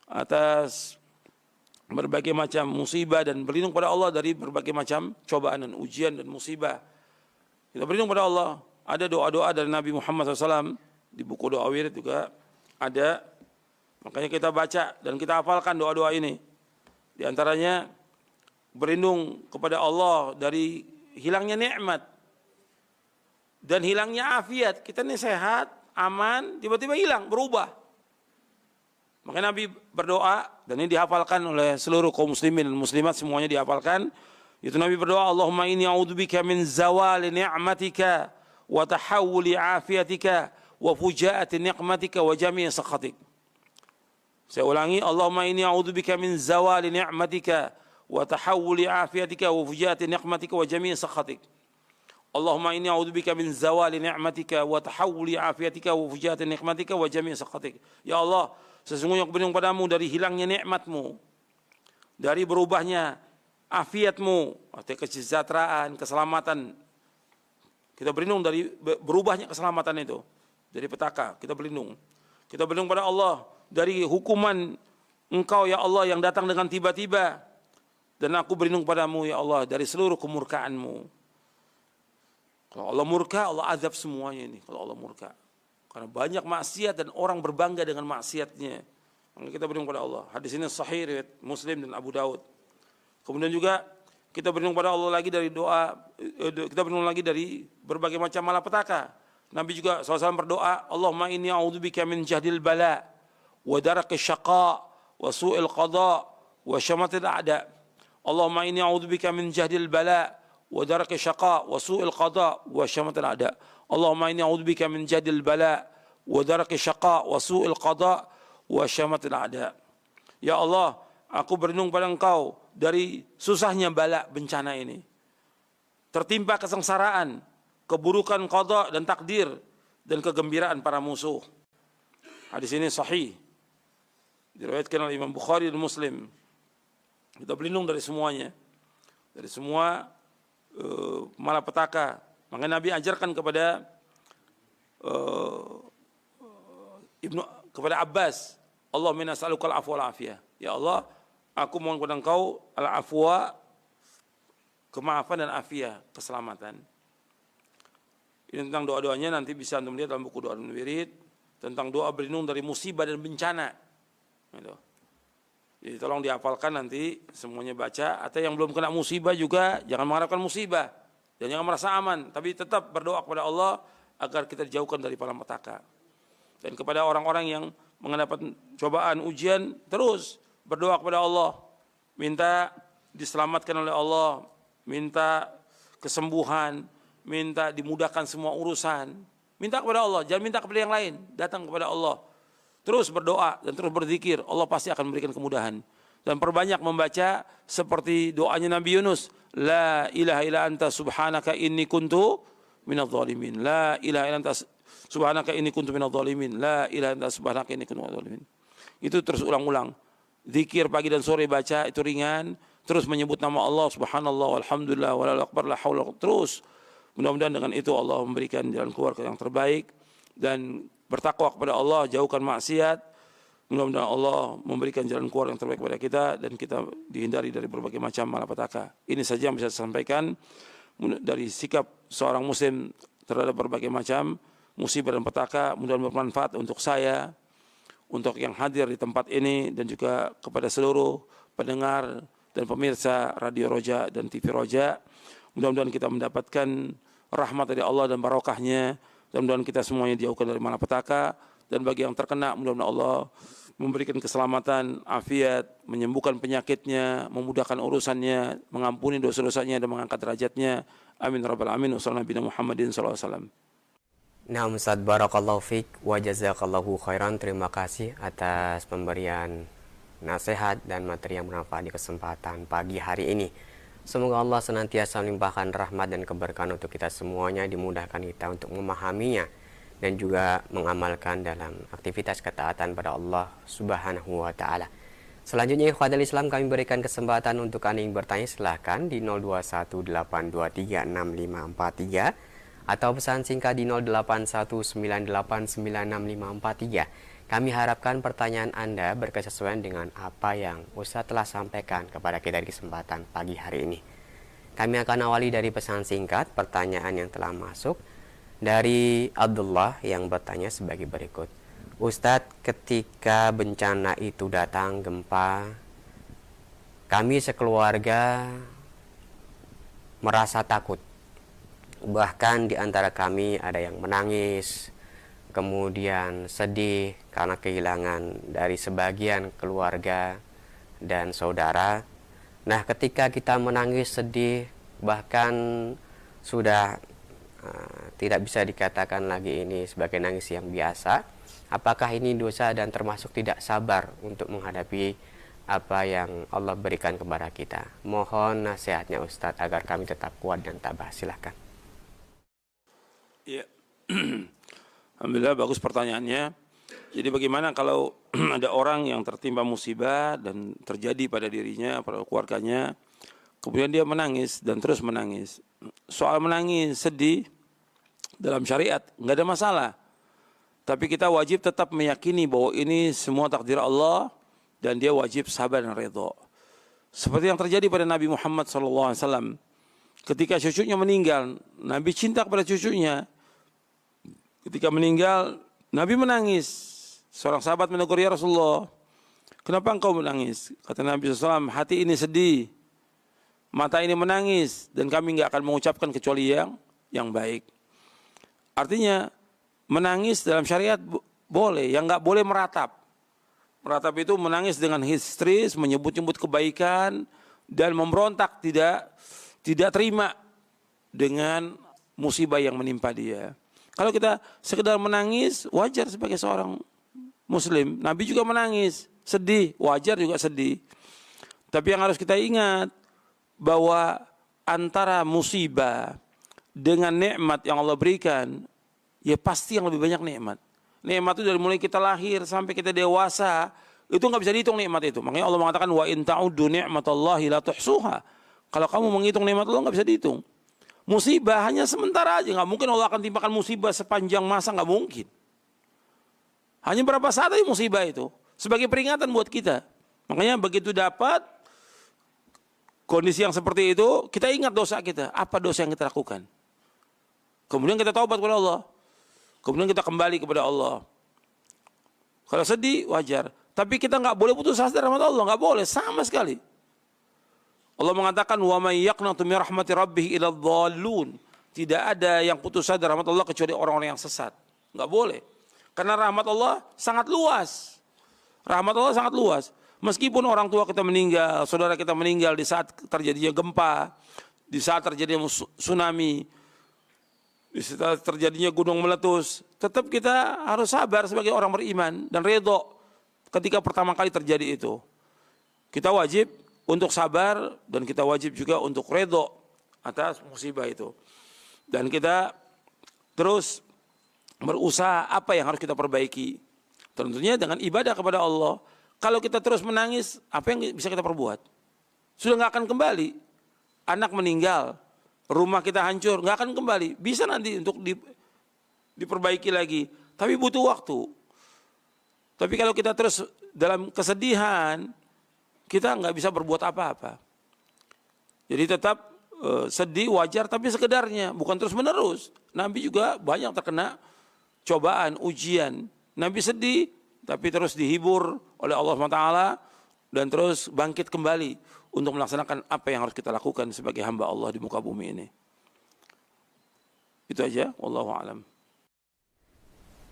atas berbagai macam musibah dan berlindung pada Allah dari berbagai macam cobaan dan ujian dan musibah. Kita berlindung pada Allah. Ada doa-doa dari Nabi Muhammad SAW di buku doa wirid juga ada. Makanya kita baca dan kita hafalkan doa-doa ini. Di antaranya berlindung kepada Allah dari hilangnya nikmat dan hilangnya afiat. Kita ini sehat, aman, tiba-tiba hilang, berubah. Makanya Nabi berdoa, dan ini dihafalkan oleh seluruh kaum muslimin dan muslimat, semuanya dihafalkan. Itu Nabi berdoa, Allahumma inni a'udzubika min zawali ni'matika wa tahawuli afiatika wa fujaati ni'matika wa jami'i sakhatik. Saya ulangi, Allahumma inni a'udzubika min zawali ni'matika wa tahawuli afiatika wa fujaati ni'matika wa jami'i sakhatik. Allahumma inni a'udzubika min zawali ni'matika wa tahawuli afiatika wa fujaati ni'matika wa jami'i sakhatik. Ya Allah, sesungguhnya aku berlindung padamu dari hilangnya nikmatmu, dari berubahnya afiatmu, artinya kesejahteraan, keselamatan. Kita berlindung dari berubahnya keselamatan itu, dari petaka. Kita berlindung. Kita berlindung pada Allah dari hukuman Engkau ya Allah yang datang dengan tiba-tiba. Dan aku berlindung padamu ya Allah dari seluruh kemurkaanmu. Kalau Allah murka, Allah azab semuanya ini. Kalau Allah murka, karena banyak maksiat dan orang berbangga dengan maksiatnya. Maka kita berlindung pada Allah. Hadis ini sahih riwayat Muslim dan Abu Daud. Kemudian juga kita berlindung pada Allah lagi dari doa, kita berlindung lagi dari berbagai macam malapetaka. Nabi juga SAW berdoa, Allahumma inni a'udzubika min jahdil bala wa darakis syaqa wa su'il qada wa syamatil a'da. Allahumma inni a'udzubika min jahdil bala wa darakis syaqa wa su'il qada wa syamatil a'da. Allahumma inni a'udzubika min jahdil bala wa darakis syaqa wa su'il qada wa syamatil a'da. Ya Allah, aku berlindung pada Engkau dari susahnya bala, bencana ini. Tertimpa kesengsaraan, keburukan qada dan takdir, dan kegembiraan para musuh. Hadis ini sahih, diriwayatkan oleh Imam Bukhari dan Muslim. Kita berlindung dari semuanya, dari semua malapetaka. Maka Nabi ajarkan kepada kepada Abbas, Allah minna as'alukal afwa wal afiyah. Ya Allah, aku mohon kepada Engkau al-afwa, kemaafan dan afiyah, keselamatan. Ini tentang doa-doanya, nanti bisa antum lihat dalam buku doa dan wirid, tentang doa berlindung dari musibah dan bencana. Gitu. Jadi tolong dihafalkan nanti, semuanya baca. Atau yang belum kena musibah juga, jangan mengharapkan musibah. Dan jangan merasa aman, tapi tetap berdoa kepada Allah agar kita dijauhkan dari malapetaka. Dan kepada orang-orang yang menghadapi cobaan, ujian, terus berdoa kepada Allah. Minta diselamatkan oleh Allah, minta kesembuhan, minta dimudahkan semua urusan. Minta kepada Allah, jangan minta kepada yang lain. Datang kepada Allah. Terus berdoa dan terus berzikir, Allah pasti akan memberikan kemudahan. Dan perbanyak membaca seperti doanya Nabi Yunus, La ilaha illa anta subhanaka inni kuntu minadh dhalimin. La ilaha illa anta subhanaka inni kuntu minadh dhalimin. La ilaha illa anta subhanaka inni kuntu minadh dhalimin. Itu terus ulang-ulang. Zikir pagi dan sore baca, itu ringan. Terus menyebut nama Allah, subhanallah, walhamdulillah, wallahu akbar, la haula. Terus mudah-mudahan dengan itu Allah memberikan jalan keluar yang terbaik. Dan bertakwa kepada Allah, jauhkan maksiat. Mudah-mudahan Allah memberikan jalan keluar yang terbaik kepada kita dan kita dihindari dari berbagai macam malapetaka. Ini saja yang bisa saya sampaikan dari sikap seorang muslim terhadap berbagai macam musibah dan petaka. Mudah-mudahan bermanfaat untuk saya, untuk yang hadir di tempat ini, dan juga kepada seluruh pendengar dan pemirsa Radio Roja dan TV Roja. Mudah-mudahan kita mendapatkan rahmat dari Allah dan barokahnya. Mudah-mudahan kita semuanya dijauhkan dari malapetaka. Dan bagi yang terkena, mudah-mudahan Allah memberikan keselamatan, afiat, menyembuhkan penyakitnya, memudahkan urusannya, mengampuni dosa-dosanya dan mengangkat derajatnya. Amin rabbal alamin. Wassalamualaikum Muhammadin sallallahu alaihi wasallam. Nah, Ustaz, barakallahu fiik wa jazakallahu khairan. Terima kasih atas pemberian nasihat dan materi yang bermanfaat di kesempatan pagi hari ini. Semoga Allah senantiasa melimpahkan rahmat dan keberkahan untuk kita semuanya, dimudahkan kita untuk memahaminya dan juga mengamalkan dalam aktivitas ketaatan pada Allah Subhanahu wa taala. Selanjutnya, ikhwatul Islam, kami berikan kesempatan untuk Anda yang bertanya, silahkan di 0218236543 atau pesan singkat di 0819896543. Kami harapkan pertanyaan Anda berkesesuaian dengan apa yang Ustaz telah sampaikan kepada kita di kesempatan pagi hari ini. Kami akan awali dari pesan singkat pertanyaan yang telah masuk dari Abdullah yang bertanya sebagai berikut. Ustadz, ketika bencana itu datang, gempa, kami sekeluarga merasa takut. Bahkan di antara kami ada yang menangis, kemudian sedih karena kehilangan dari sebagian keluarga dan saudara. Nah, ketika kita menangis, sedih, bahkan sudah tidak bisa dikatakan lagi ini sebagai nangis yang biasa. Apakah ini dosa dan termasuk tidak sabar untuk menghadapi apa yang Allah berikan kepada kita? Mohon nasihatnya Ustadz agar kami tetap kuat dan tabah. Silahkan. Ya. Alhamdulillah, bagus pertanyaannya. Jadi bagaimana kalau ada orang yang tertimpa musibah dan terjadi pada dirinya, pada keluarganya, kemudian dia menangis dan terus menangis. Soal menangis, sedih, dalam syariat nggak ada masalah. Tapi kita wajib tetap meyakini bahwa ini semua takdir Allah dan dia wajib sabar dan redha. Seperti yang terjadi pada Nabi Muhammad SAW. Ketika cucunya meninggal, Nabi cinta kepada cucunya. Ketika meninggal, Nabi menangis. Seorang sahabat menegur, ya Rasulullah, kenapa engkau menangis? Kata Nabi SAW, hati ini sedih, mata ini menangis, dan kami nggak akan mengucapkan kecuali yang baik. Artinya menangis dalam syariat boleh, yang nggak boleh meratap. Meratap itu menangis dengan histeris, menyebut-nyebut kebaikan dan memberontak, tidak terima dengan musibah yang menimpa dia. Kalau kita sekedar menangis, wajar sebagai seorang Muslim. Nabi juga menangis, sedih, wajar juga sedih. Tapi yang harus kita ingat bahwa antara musibah dengan nikmat yang Allah berikan, ya pasti yang lebih banyak nikmat. Nikmat itu dari mulai kita lahir sampai kita dewasa, itu nggak bisa dihitung nikmat itu. Makanya Allah mengatakan wa in ta'uddu ni'matallahi la tuhsuha. Kalau kamu menghitung nikmat Allah nggak bisa dihitung. Musibah hanya sementara aja, nggak mungkin Allah akan timpakan musibah sepanjang masa, nggak mungkin. Hanya berapa saat aja musibah itu, sebagai peringatan buat kita. Makanya begitu dapat kondisi yang seperti itu, kita ingat dosa kita, apa dosa yang kita lakukan. Kemudian kita taubat kepada Allah. Kemudian kita kembali kepada Allah. Kalau sedih, wajar. Tapi kita nggak boleh putus asa dari rahmat Allah, nggak boleh sama sekali. Allah mengatakan wa may yaqnatu min rahmati rabbih illa dhallun. Tidak ada yang putus asa dari rahmat Allah kecuali orang-orang yang sesat. Nggak boleh. Karena rahmat Allah sangat luas. Rahmat Allah sangat luas. Meskipun orang tua kita meninggal, saudara kita meninggal di saat terjadinya gempa, di saat terjadinya tsunami, di saat terjadinya gunung meletus, tetap kita harus sabar sebagai orang beriman dan redho ketika pertama kali terjadi itu. Kita wajib untuk sabar dan kita wajib juga untuk redho atas musibah itu. Dan kita terus berusaha apa yang harus kita perbaiki. Tentunya dengan ibadah kepada Allah. Kalau kita terus menangis, apa yang bisa kita perbuat? Sudah nggak akan kembali. Anak meninggal, rumah kita hancur, nggak akan kembali. Bisa nanti untuk diperbaiki lagi, tapi butuh waktu. Tapi kalau kita terus dalam kesedihan, kita nggak bisa berbuat apa-apa. Jadi tetap sedih wajar, tapi sekedarnya, bukan terus menerus. Nabi juga banyak terkena cobaan, ujian. Nabi sedih, tapi terus dihibur oleh Allah SWT dan terus bangkit kembali untuk melaksanakan apa yang harus kita lakukan sebagai hamba Allah di muka bumi ini. Itu aja, wallahu a'lam.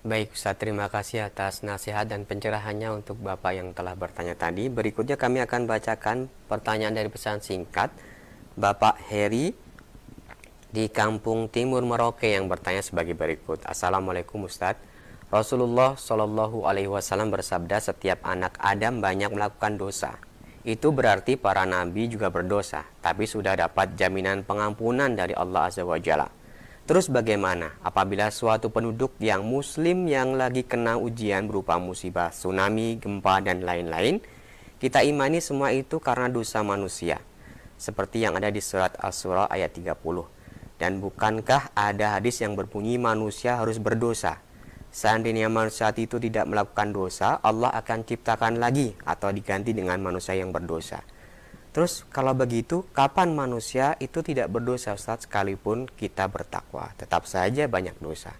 Baik Ustaz, terima kasih atas nasihat dan pencerahannya untuk Bapak yang telah bertanya tadi. Berikutnya kami akan bacakan pertanyaan dari pesan singkat Bapak Heri di Kampung Timur Merauke yang bertanya sebagai berikut. Assalamualaikum Ustaz. Rasulullah Shallallahu Alaihi Wasallam bersabda, setiap anak Adam banyak melakukan dosa. Itu berarti para nabi juga berdosa, tapi sudah dapat jaminan pengampunan dari Allah Azza wa Jalla. Terus bagaimana apabila suatu penduduk yang muslim yang lagi kena ujian berupa musibah, tsunami, gempa, dan lain-lain? Kita imani semua itu karena dosa manusia, seperti yang ada di surat Asy-Syura ayat 30. Dan bukankah ada hadis yang berbunyi manusia harus berdosa? Seandainya manusia itu tidak melakukan dosa, Allah akan ciptakan lagi atau diganti dengan manusia yang berdosa. Terus kalau begitu, kapan manusia itu tidak berdosa Ustaz? Sekalipun kita bertakwa, tetap saja banyak dosa.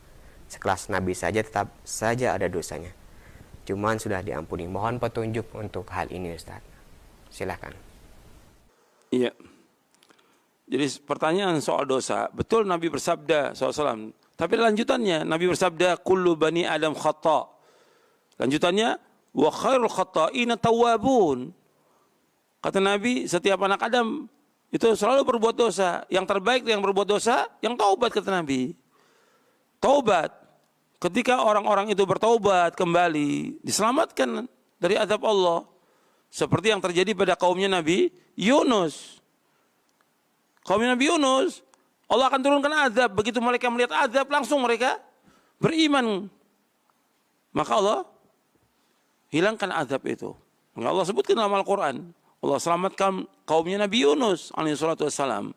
Sekelas Nabi saja tetap saja ada dosanya. Cuman sudah diampuni. Mohon petunjuk untuk hal ini Ustaz. Silakan. Iya. Jadi pertanyaan soal dosa, betul Nabi bersabda SAW. Tapi lanjutannya, Nabi bersabda, kullu bani Adam khata'. Lanjutannya, wa khairul khata'ina tawwabun. Kata Nabi, setiap anak Adam itu selalu berbuat dosa. Yang terbaik yang berbuat dosa, yang taubat, kata Nabi. Taubat. Ketika orang-orang itu bertaubat kembali, diselamatkan dari azab Allah. Seperti yang terjadi pada kaumnya Nabi Yunus. Kaumnya Nabi Yunus, Allah akan turunkan azab. Begitu mereka melihat azab, langsung mereka beriman. Maka Allah hilangkan azab itu. Maka Allah sebutkan dalam Al-Quran. Allah selamatkan kaumnya Nabi Yunus alaihissalatu wassalam.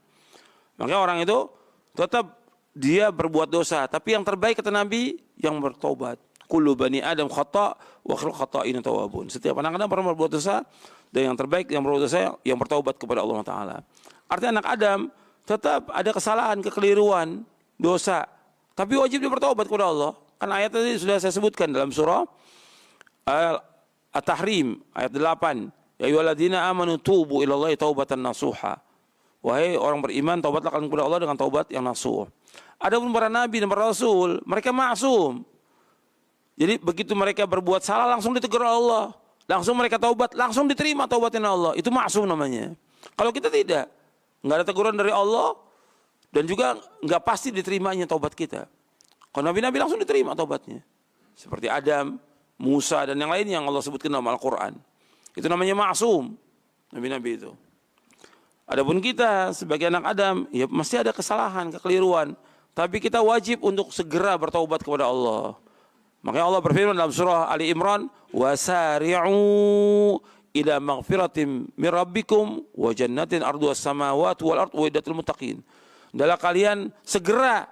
Maka orang itu tetap dia berbuat dosa. Tapi yang terbaik kata Nabi, yang bertobat. Kullu bani Adam khata' wa khairul khata'ina tawwabun. Setiap anak Adam pernah berbuat dosa. Dan yang terbaik yang berbuat dosa, yang bertaubat kepada Allah Ta'ala. Artinya anak Adam tetap ada kesalahan, kekeliruan, dosa. Tapi wajib dia bertaubat kepada Allah. Kan ayat tadi sudah saya sebutkan dalam surah At-Tahrim ayat 8. Ya ayyuhalladzina amanu tubu ilallahi taubatan nasuha. Wahai orang beriman, taubatlah kalian kepada Allah dengan taubat yang nasuh. Adapun para nabi dan para rasul, mereka maksum. Jadi begitu mereka berbuat salah langsung ditegur Allah. Langsung mereka taubat, langsung diterima taubatnya Allah. Itu maksum namanya. Kalau kita tidak, nggak ada teguran dari Allah dan juga nggak pasti diterimanya taubat kita. Kalau nabi-nabi langsung diterima taubatnya. Seperti Adam, Musa dan yang lain yang Allah sebutkan dalam Al-Quran. Itu namanya maksum, nabi-nabi itu. Adapun kita sebagai anak Adam, ya mesti ada kesalahan, kekeliruan. Tapi kita wajib untuk segera bertaubat kepada Allah. Makanya Allah berfirman dalam surah Ali Imran, wasari'u ila maghfiratin min rabbikum wa jannatin arduha as-samawati wal ardu uiddatul muttaqin. Adalah kalian segera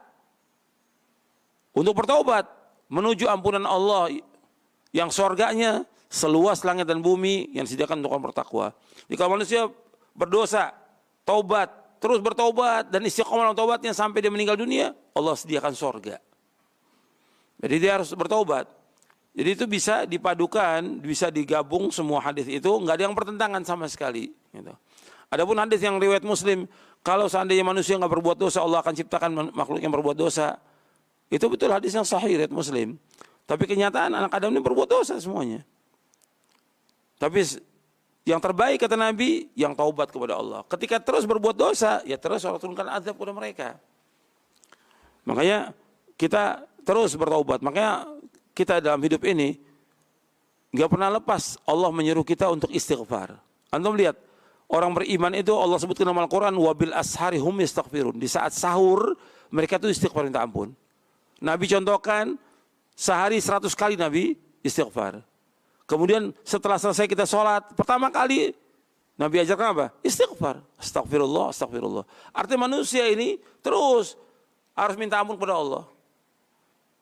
untuk bertaubat menuju ampunan Allah yang surganya seluas langit dan bumi yang disediakan untuk orang bertakwa. Jika manusia berdosa, taubat, terus bertaubat dan istiqomah dalam taubatnya sampai dia meninggal dunia, Allah sediakan surga. Jadi dia harus bertaubat. Jadi itu bisa dipadukan, bisa digabung semua hadis itu, nggak ada yang bertentangan sama sekali. Gitu. Adapun hadis yang riwayat Muslim, kalau seandainya manusia nggak berbuat dosa, Allah akan ciptakan makhluk yang berbuat dosa. Itu betul hadis yang sahih riwayat Muslim. Tapi kenyataan anak Adam ini berbuat dosa semuanya. Tapi yang terbaik kata Nabi, yang taubat kepada Allah. Ketika terus berbuat dosa, ya terus Allah turunkan azab kepada mereka. Makanya kita terus bertaubat. Makanya kita dalam hidup ini nggak pernah lepas Allah menyuruh kita untuk istighfar. Antum lihat orang beriman itu Allah sebutkan dalam Al-Quran wabil ashari hum yastaghfirun. Di saat sahur mereka itu istighfar minta ampun. Nabi contohkan sehari 100 kali Nabi istighfar. Kemudian setelah selesai kita sholat pertama kali Nabi ajarkan apa? Istighfar. Astagfirullah, astagfirullah. Artinya manusia ini terus harus minta ampun kepada Allah.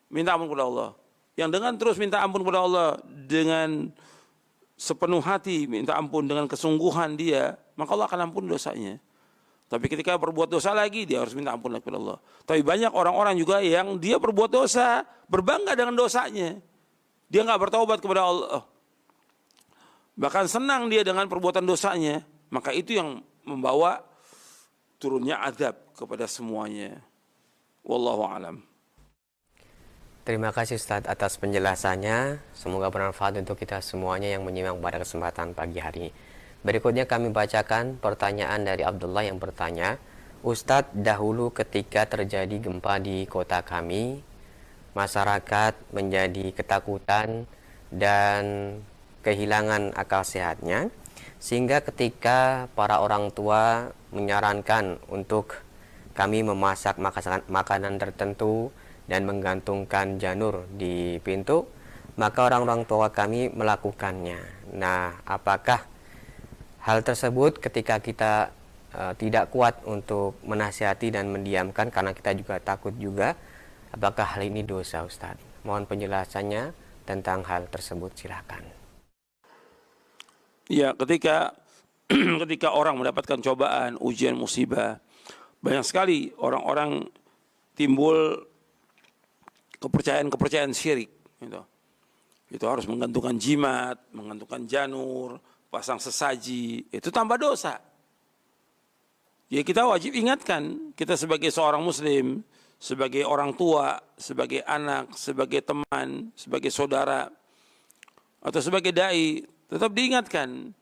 Minta ampun kepada Allah. Yang dengan terus minta ampun kepada Allah dengan sepenuh hati minta ampun dengan kesungguhan dia, maka Allah akan ampun dosanya. Tapi ketika berbuat dosa lagi dia harus minta ampun kepada Allah. Tapi banyak orang-orang juga yang dia berbuat dosa, berbangga dengan dosanya. Dia nggak bertaubat kepada Allah. Bahkan senang dia dengan perbuatan dosanya, maka itu yang membawa turunnya azab kepada semuanya. Wallahu a'lam. Terima kasih Ustadz atas penjelasannya. Semoga bermanfaat untuk kita semuanya yang menyimak pada kesempatan pagi hari ini. Berikutnya kami bacakan pertanyaan dari Abdullah yang bertanya, Ustadz, dahulu ketika terjadi gempa di kota kami, masyarakat menjadi ketakutan dan kehilangan akal sehatnya, sehingga ketika para orang tua menyarankan untuk kami memasak makanan tertentu dan menggantungkan janur di pintu, maka orang-orang tua kami melakukannya. Nah, apakah hal tersebut ketika kita tidak kuat untuk menasihati dan mendiamkan karena kita juga takut juga, apakah hal ini dosa, Ustadz? Mohon penjelasannya tentang hal tersebut, silakan. Ya, ketika orang mendapatkan cobaan, ujian, musibah, banyak sekali orang-orang timbul kepercayaan syirik. Gitu. Itu harus menggantungkan jimat, menggantungkan janur, pasang sesaji, itu tambah dosa. Ya kita wajib ingatkan, kita sebagai seorang muslim, sebagai orang tua, sebagai anak, sebagai teman, sebagai saudara, atau sebagai dai, tetap diingatkan.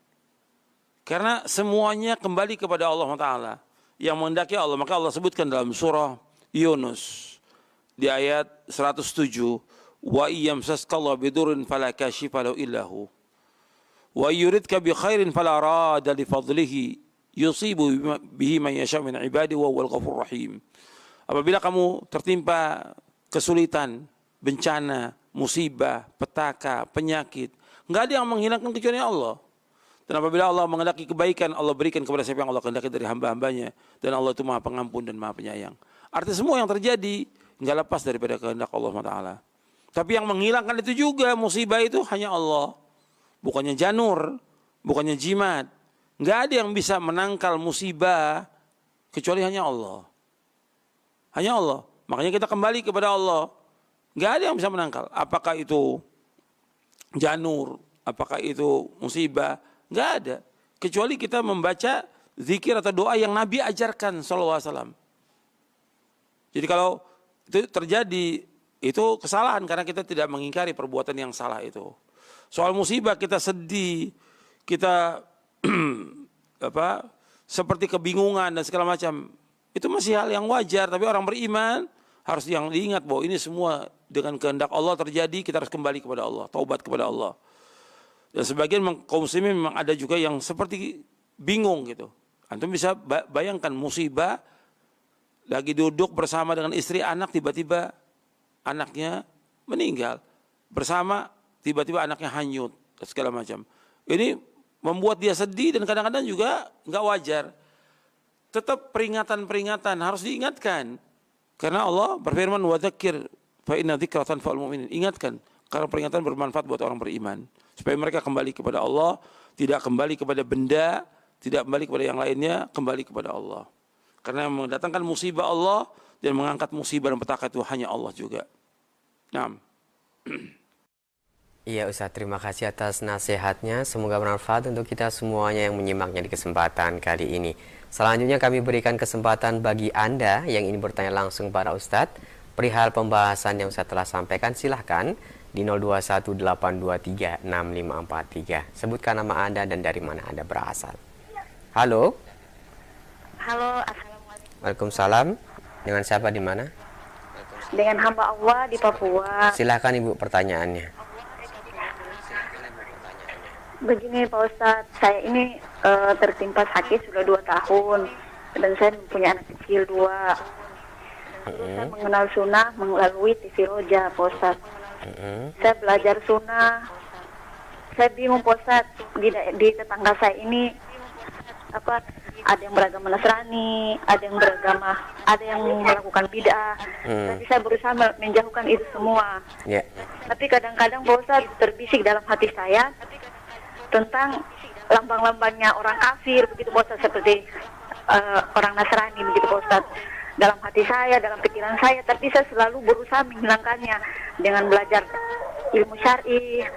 Karena semuanya kembali kepada Allah Ta'ala. Yang menghendaki Allah, maka Allah sebutkan dalam surah Yunus di ayat 107, wa iyamsaskallahu bidurrin fala kashifa lahu illahu wa yuridka bi khairin fala rada li fadlihi yusibu bihi man yasha min ibadi wa huwal ghafurur rahim. Apabila kamu tertimpa kesulitan, bencana, musibah, petaka, penyakit, enggak ada yang menghilangkan kecuali Allah. Dan apabila Allah menghendaki kebaikan, Allah berikan kepada siapa yang Allah kehendaki dari hamba-hambanya. Dan Allah itu Maha Pengampun dan Maha Penyayang. Artinya semua yang terjadi enggak lepas daripada kehendak Allah Taala. Tapi yang menghilangkan itu juga musibah itu hanya Allah. Bukannya janur, bukannya jimat. Enggak ada yang bisa menangkal musibah kecuali hanya Allah. Hanya Allah. Makanya kita kembali kepada Allah. Enggak ada yang bisa menangkal. Apakah itu janur, apakah itu musibah, enggak ada. Kecuali kita membaca zikir atau doa yang Nabi ajarkan sallallahu alaihi wasallam. Jadi kalau itu terjadi, itu kesalahan karena kita tidak mengingkari perbuatan yang salah itu. Soal musibah kita sedih, kita seperti kebingungan dan segala macam. Itu masih hal yang wajar, tapi orang beriman harus yang diingat bahwa ini semua dengan kehendak Allah terjadi, kita harus kembali kepada Allah, taubat kepada Allah. Dan sebagian kaum muslimin memang ada juga yang seperti bingung gitu. Antum bisa bayangkan musibah, lagi duduk bersama dengan istri anak, tiba-tiba anaknya meninggal. Bersama, tiba-tiba anaknya hanyut, dan segala macam. Ini membuat dia sedih dan kadang-kadang juga nggak wajar. Tetap peringatan-peringatan harus diingatkan. Karena Allah berfirman, wa dzakir fa inna dzikra tanfa'ul mu'minin. Ingatkan, karena peringatan bermanfaat buat orang beriman. Supaya mereka kembali kepada Allah, tidak kembali kepada benda, tidak kembali kepada yang lainnya, kembali kepada Allah. Karena yang mendatangkan musibah Allah dan mengangkat musibah dan petaka itu hanya Allah juga. Nah. Iya Ustaz, terima kasih atas nasihatnya. Semoga bermanfaat untuk kita semuanya yang menyimaknya di kesempatan kali ini. Selanjutnya kami berikan kesempatan bagi Anda yang ingin bertanya langsung pada Ustadz perihal pembahasan yang Ustadz telah sampaikan. Silahkan di 0218236543. Sebutkan nama Anda dan dari mana Anda berasal. Halo. Halo, assalamualaikum. Waalaikumsalam. Dengan siapa di mana? Dengan hamba Allah di Papua. Silahkan Ibu pertanyaannya. Begini Pak Ustadz, saya ini tertimpa sakit sudah 2 tahun dan saya mempunyai anak kecil 2. Saya mengenal sunnah melalui TV Roja Pak Ustadz. Saya belajar sunnah. Saya bingung Pak Ustadz, di tetangga saya ini ada yang beragama Nasrani, ada yang melakukan bid'ah. Tapi saya berusaha menjauhkan itu semua. Tapi kadang-kadang Pak Ustadz terbisik dalam hati saya tentang lambang-lambangnya orang kafir begitu Pak Ustadz, seperti orang Nasrani begitu Pak Ustadz, dalam hati saya, dalam pikiran saya. Tapi saya selalu berusaha menghilangkannya dengan belajar ilmu syar'i,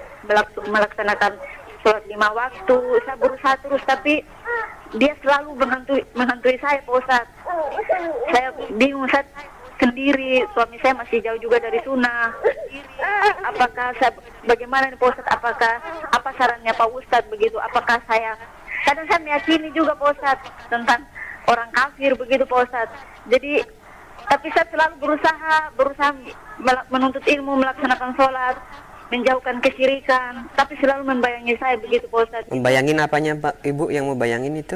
melaksanakan sholat 5 waktu. Saya berusaha terus, tapi dia selalu menghantui saya Pak Ustadz. Saya bingung, saya sendiri, suami saya masih jauh juga dari sunnah. Apakah bagaimana nih Pak Ustadz? Apa sarannya Pak Ustadz begitu? Apakah kadang saya meyakini juga Pak Ustadz tentang orang kafir begitu Pak Ustadz. Jadi tapi saya selalu berusaha menuntut ilmu, melaksanakan sholat, menjauhkan kesyirikan, tapi selalu membayangi saya begitu Pak Ustadz. Membayangin apanya Pak Ibu yang mau bayangin itu?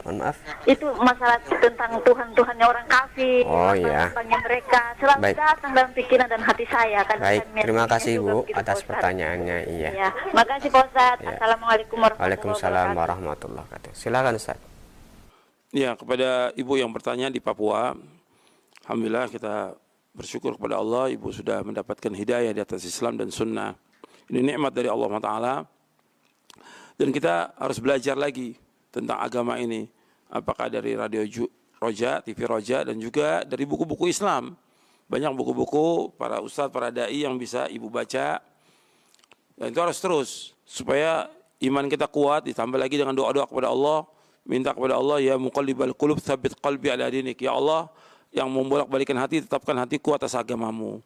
Mohon maaf. Itu masalah tentang Tuhannya orang kafir. Oh iya. Mereka selalu datang dalam pikiran dan hati saya. Baik, terima kasih Ibu atas pertanyaannya. Iya. Ya, makasih Pak Ustadz. Assalamualaikum warahmatullahi wabarakatuh. Waalaikumsalam warahmatullahi wabarakatuh. Silakan Ustaz. Ya, kepada Ibu yang bertanya di Papua, alhamdulillah kita bersyukur kepada Allah, Ibu sudah mendapatkan hidayah di atas Islam dan Sunnah. Ini nikmat dari Allah Ta'ala. Dan kita harus belajar lagi tentang agama ini. Apakah dari radio Roja, TV Roja, dan juga dari buku-buku Islam. Banyak buku-buku para ustadz, para da'i yang bisa Ibu baca. Dan itu harus terus, supaya iman kita kuat, ditambah lagi dengan doa-doa kepada Allah, minta kepada Allah, ya muqallibal qulub tsabbit qalbi ala dinik. Ya Allah yang membolak-balikan hati, tetapkan hatiku atas agamamu.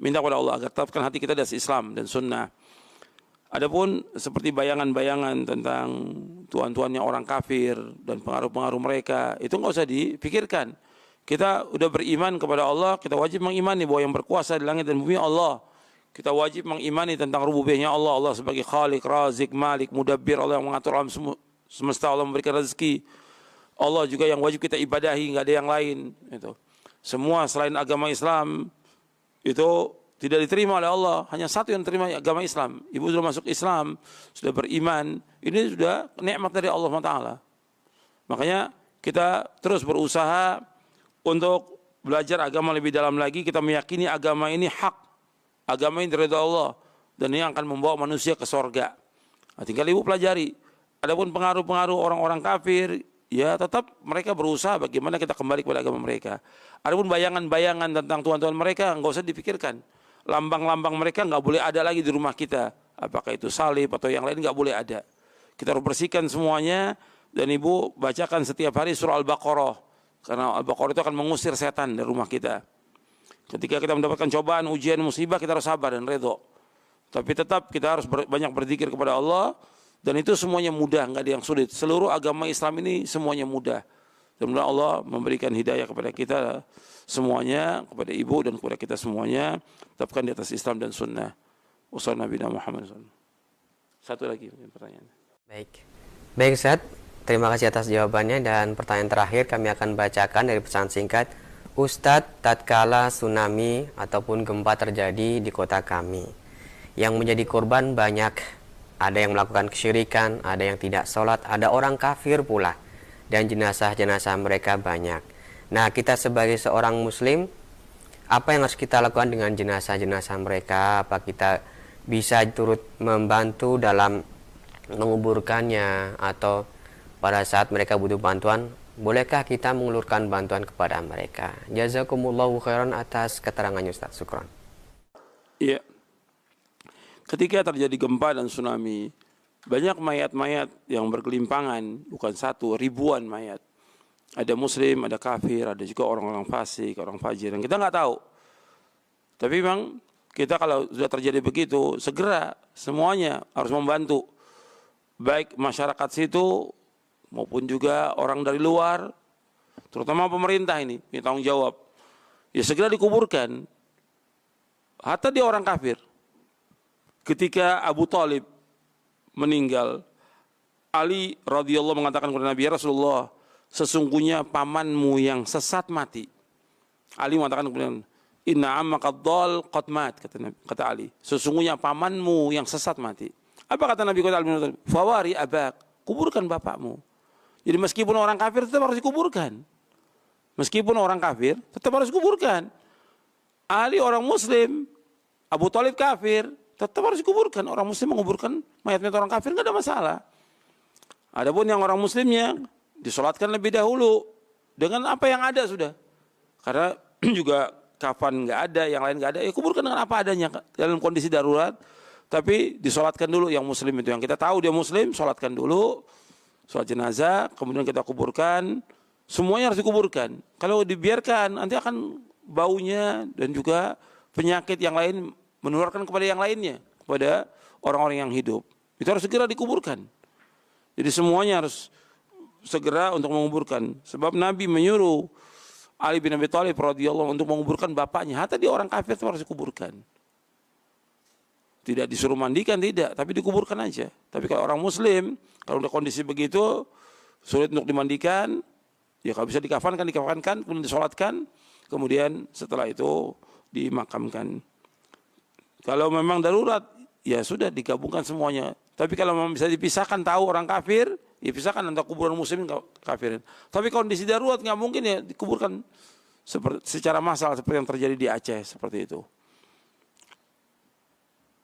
Minta kepada Allah agar tetapkan hati kita di atas Islam dan sunnah. Adapun seperti bayangan-bayangan tentang tuan-tuannya orang kafir dan pengaruh-pengaruh mereka, itu enggak usah dipikirkan. Kita udah beriman kepada Allah, kita wajib mengimani bahwa yang berkuasa di langit dan bumi Allah. Kita wajib mengimani tentang rububiyahnya Allah, Allah sebagai Khalik, Razik, Malik, Mudabbir, Allah yang mengatur alam semesta, Allah memberikan rezeki. Allah juga yang wajib kita ibadahi, enggak ada yang lain. Itu. Semua selain agama Islam itu tidak diterima oleh Allah. Hanya satu yang terima, agama Islam. Ibu sudah masuk Islam, sudah beriman, ini sudah nikmat dari Allah Taala. Makanya kita terus berusaha untuk belajar agama lebih dalam lagi. Kita meyakini agama ini hak, agama ini dari Allah, dan ini akan membawa manusia ke sorga. Nah, tinggal ibu pelajari. Adapun pengaruh-pengaruh orang-orang kafir, ya tetap mereka berusaha bagaimana kita kembali kepada agama mereka. Adapun bayangan-bayangan tentang Tuhan-Tuhan mereka enggak usah dipikirkan. Lambang-lambang mereka enggak boleh ada lagi di rumah kita. Apakah itu salib atau yang lain enggak boleh ada. Kita harus bersihkan semuanya, dan ibu bacakan setiap hari surah Al-Baqarah. Karena Al-Baqarah itu akan mengusir setan dari rumah kita. Ketika kita mendapatkan cobaan, ujian, musibah, kita harus sabar dan redha. Tapi tetap kita harus banyak berzikir kepada Allah. Dan itu semuanya mudah, enggak ada yang sulit. Seluruh agama Islam ini semuanya mudah. Semoga Allah memberikan hidayah kepada kita semuanya, kepada ibu dan kepada kita semuanya. Tetapkan di atas Islam dan sunnah. Wassalamualaikum warahmatullahi wabarakatuh. Satu lagi pertanyaan. Baik Ustaz, terima kasih atas jawabannya, dan pertanyaan terakhir kami akan bacakan dari pesan singkat. Ustadz, tatkala tsunami ataupun gempa terjadi di kota kami, yang menjadi korban banyak. Ada yang melakukan kesyirikan, ada yang tidak sholat, ada orang kafir pula, dan jenazah-jenazah mereka banyak. Nah, kita sebagai seorang muslim, apa yang harus kita lakukan dengan jenazah-jenazah mereka? Apa kita bisa turut membantu dalam menguburkannya, atau pada saat mereka butuh bantuan, bolehkah kita mengulurkan bantuan kepada mereka? Jazakumullahu khairan atas keterangannya Ustaz. Syukran. Iya. Ketika terjadi gempa dan tsunami, banyak mayat-mayat yang berkelimpangan, bukan satu, ribuan mayat. Ada muslim, ada kafir, ada juga orang-orang fasik, orang fajir yang kita nggak tahu. Tapi memang kita kalau sudah terjadi begitu, segera semuanya harus membantu. Baik masyarakat situ maupun juga orang dari luar, terutama pemerintah ini punya tanggung jawab. Ya segera dikuburkan. Hatta dia orang kafir. Ketika Abu Thalib meninggal, Ali radhiyallahu mengatakan kepada Nabi, ya Rasulullah, sesungguhnya pamanmu yang sesat mati. Ali mengatakan kemudian, inna ammaka dhal qad mat, kata Ali, sesungguhnya pamanmu yang sesat mati. Apa kata Nabi kepada Ali? Fawari abak, kuburkan bapakmu. Jadi meskipun orang kafir tetap harus dikuburkan. Meskipun orang kafir tetap harus dikuburkan. Ali orang muslim, Abu Thalib kafir, tetap harus dikuburkan. Orang muslim menguburkan mayat-mayat orang kafir enggak ada masalah. Adapun yang orang muslimnya disolatkan lebih dahulu dengan apa yang ada sudah. Karena juga kafan enggak ada, yang lain enggak ada, ya kuburkan dengan apa adanya dalam kondisi darurat. Tapi disolatkan dulu yang muslim itu, yang kita tahu dia muslim, solatkan dulu, sholat jenazah, kemudian kita kuburkan. Semuanya harus dikuburkan. Kalau dibiarkan nanti akan baunya dan juga penyakit yang lain menularkan kepada yang lainnya, kepada orang-orang yang hidup. Itu harus segera dikuburkan. Jadi semuanya harus segera untuk menguburkan. Sebab Nabi menyuruh Ali bin Abi Thalib radhiyallahu untuk menguburkan bapaknya. Hatta dia orang kafir itu harus dikuburkan. Tidak disuruh mandikan, tidak, tapi dikuburkan aja. Tapi kalau orang muslim, kalau udah kondisi begitu, sulit untuk dimandikan, ya kalau bisa dikafankan, kemudian disolatkan, kemudian setelah itu dimakamkan. Kalau memang darurat, ya sudah digabungkan semuanya. Tapi kalau memang bisa dipisahkan, tahu orang kafir, ya pisahkan antara kuburan muslim dan kafirin. Tapi kondisi darurat nggak mungkin ya dikuburkan secara massal seperti yang terjadi di Aceh seperti itu.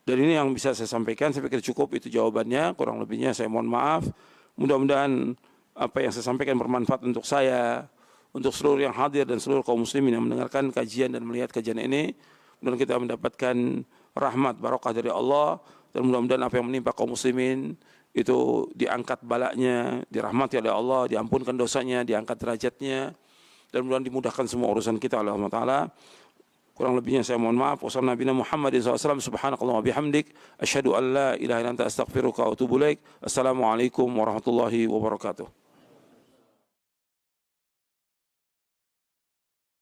Dan ini yang bisa saya sampaikan, saya pikir cukup itu jawabannya, kurang lebihnya saya mohon maaf. Mudah-mudahan apa yang saya sampaikan bermanfaat untuk saya, untuk seluruh yang hadir dan seluruh kaum muslimin yang mendengarkan kajian dan melihat kajian ini. Dan kita mendapatkan rahmat barokah dari Allah, dan mudah-mudahan apa yang menimpa kaum muslimin itu diangkat balanya, dirahmati oleh Allah, diampunkan dosanya, diangkat derajatnya, dan mudah-mudahan dimudahkan semua urusan kita oleh Allah Ta'ala. Kurang lebihnya saya mohon maaf. Wassalamualaikum Muhammadin SAW. Subhanakallah wa bihamdik. Asyhadu an la ilaha illa anta astaghfiruka wa atubu ilaik. Assalamualaikum warahmatullahi wabarakatuh.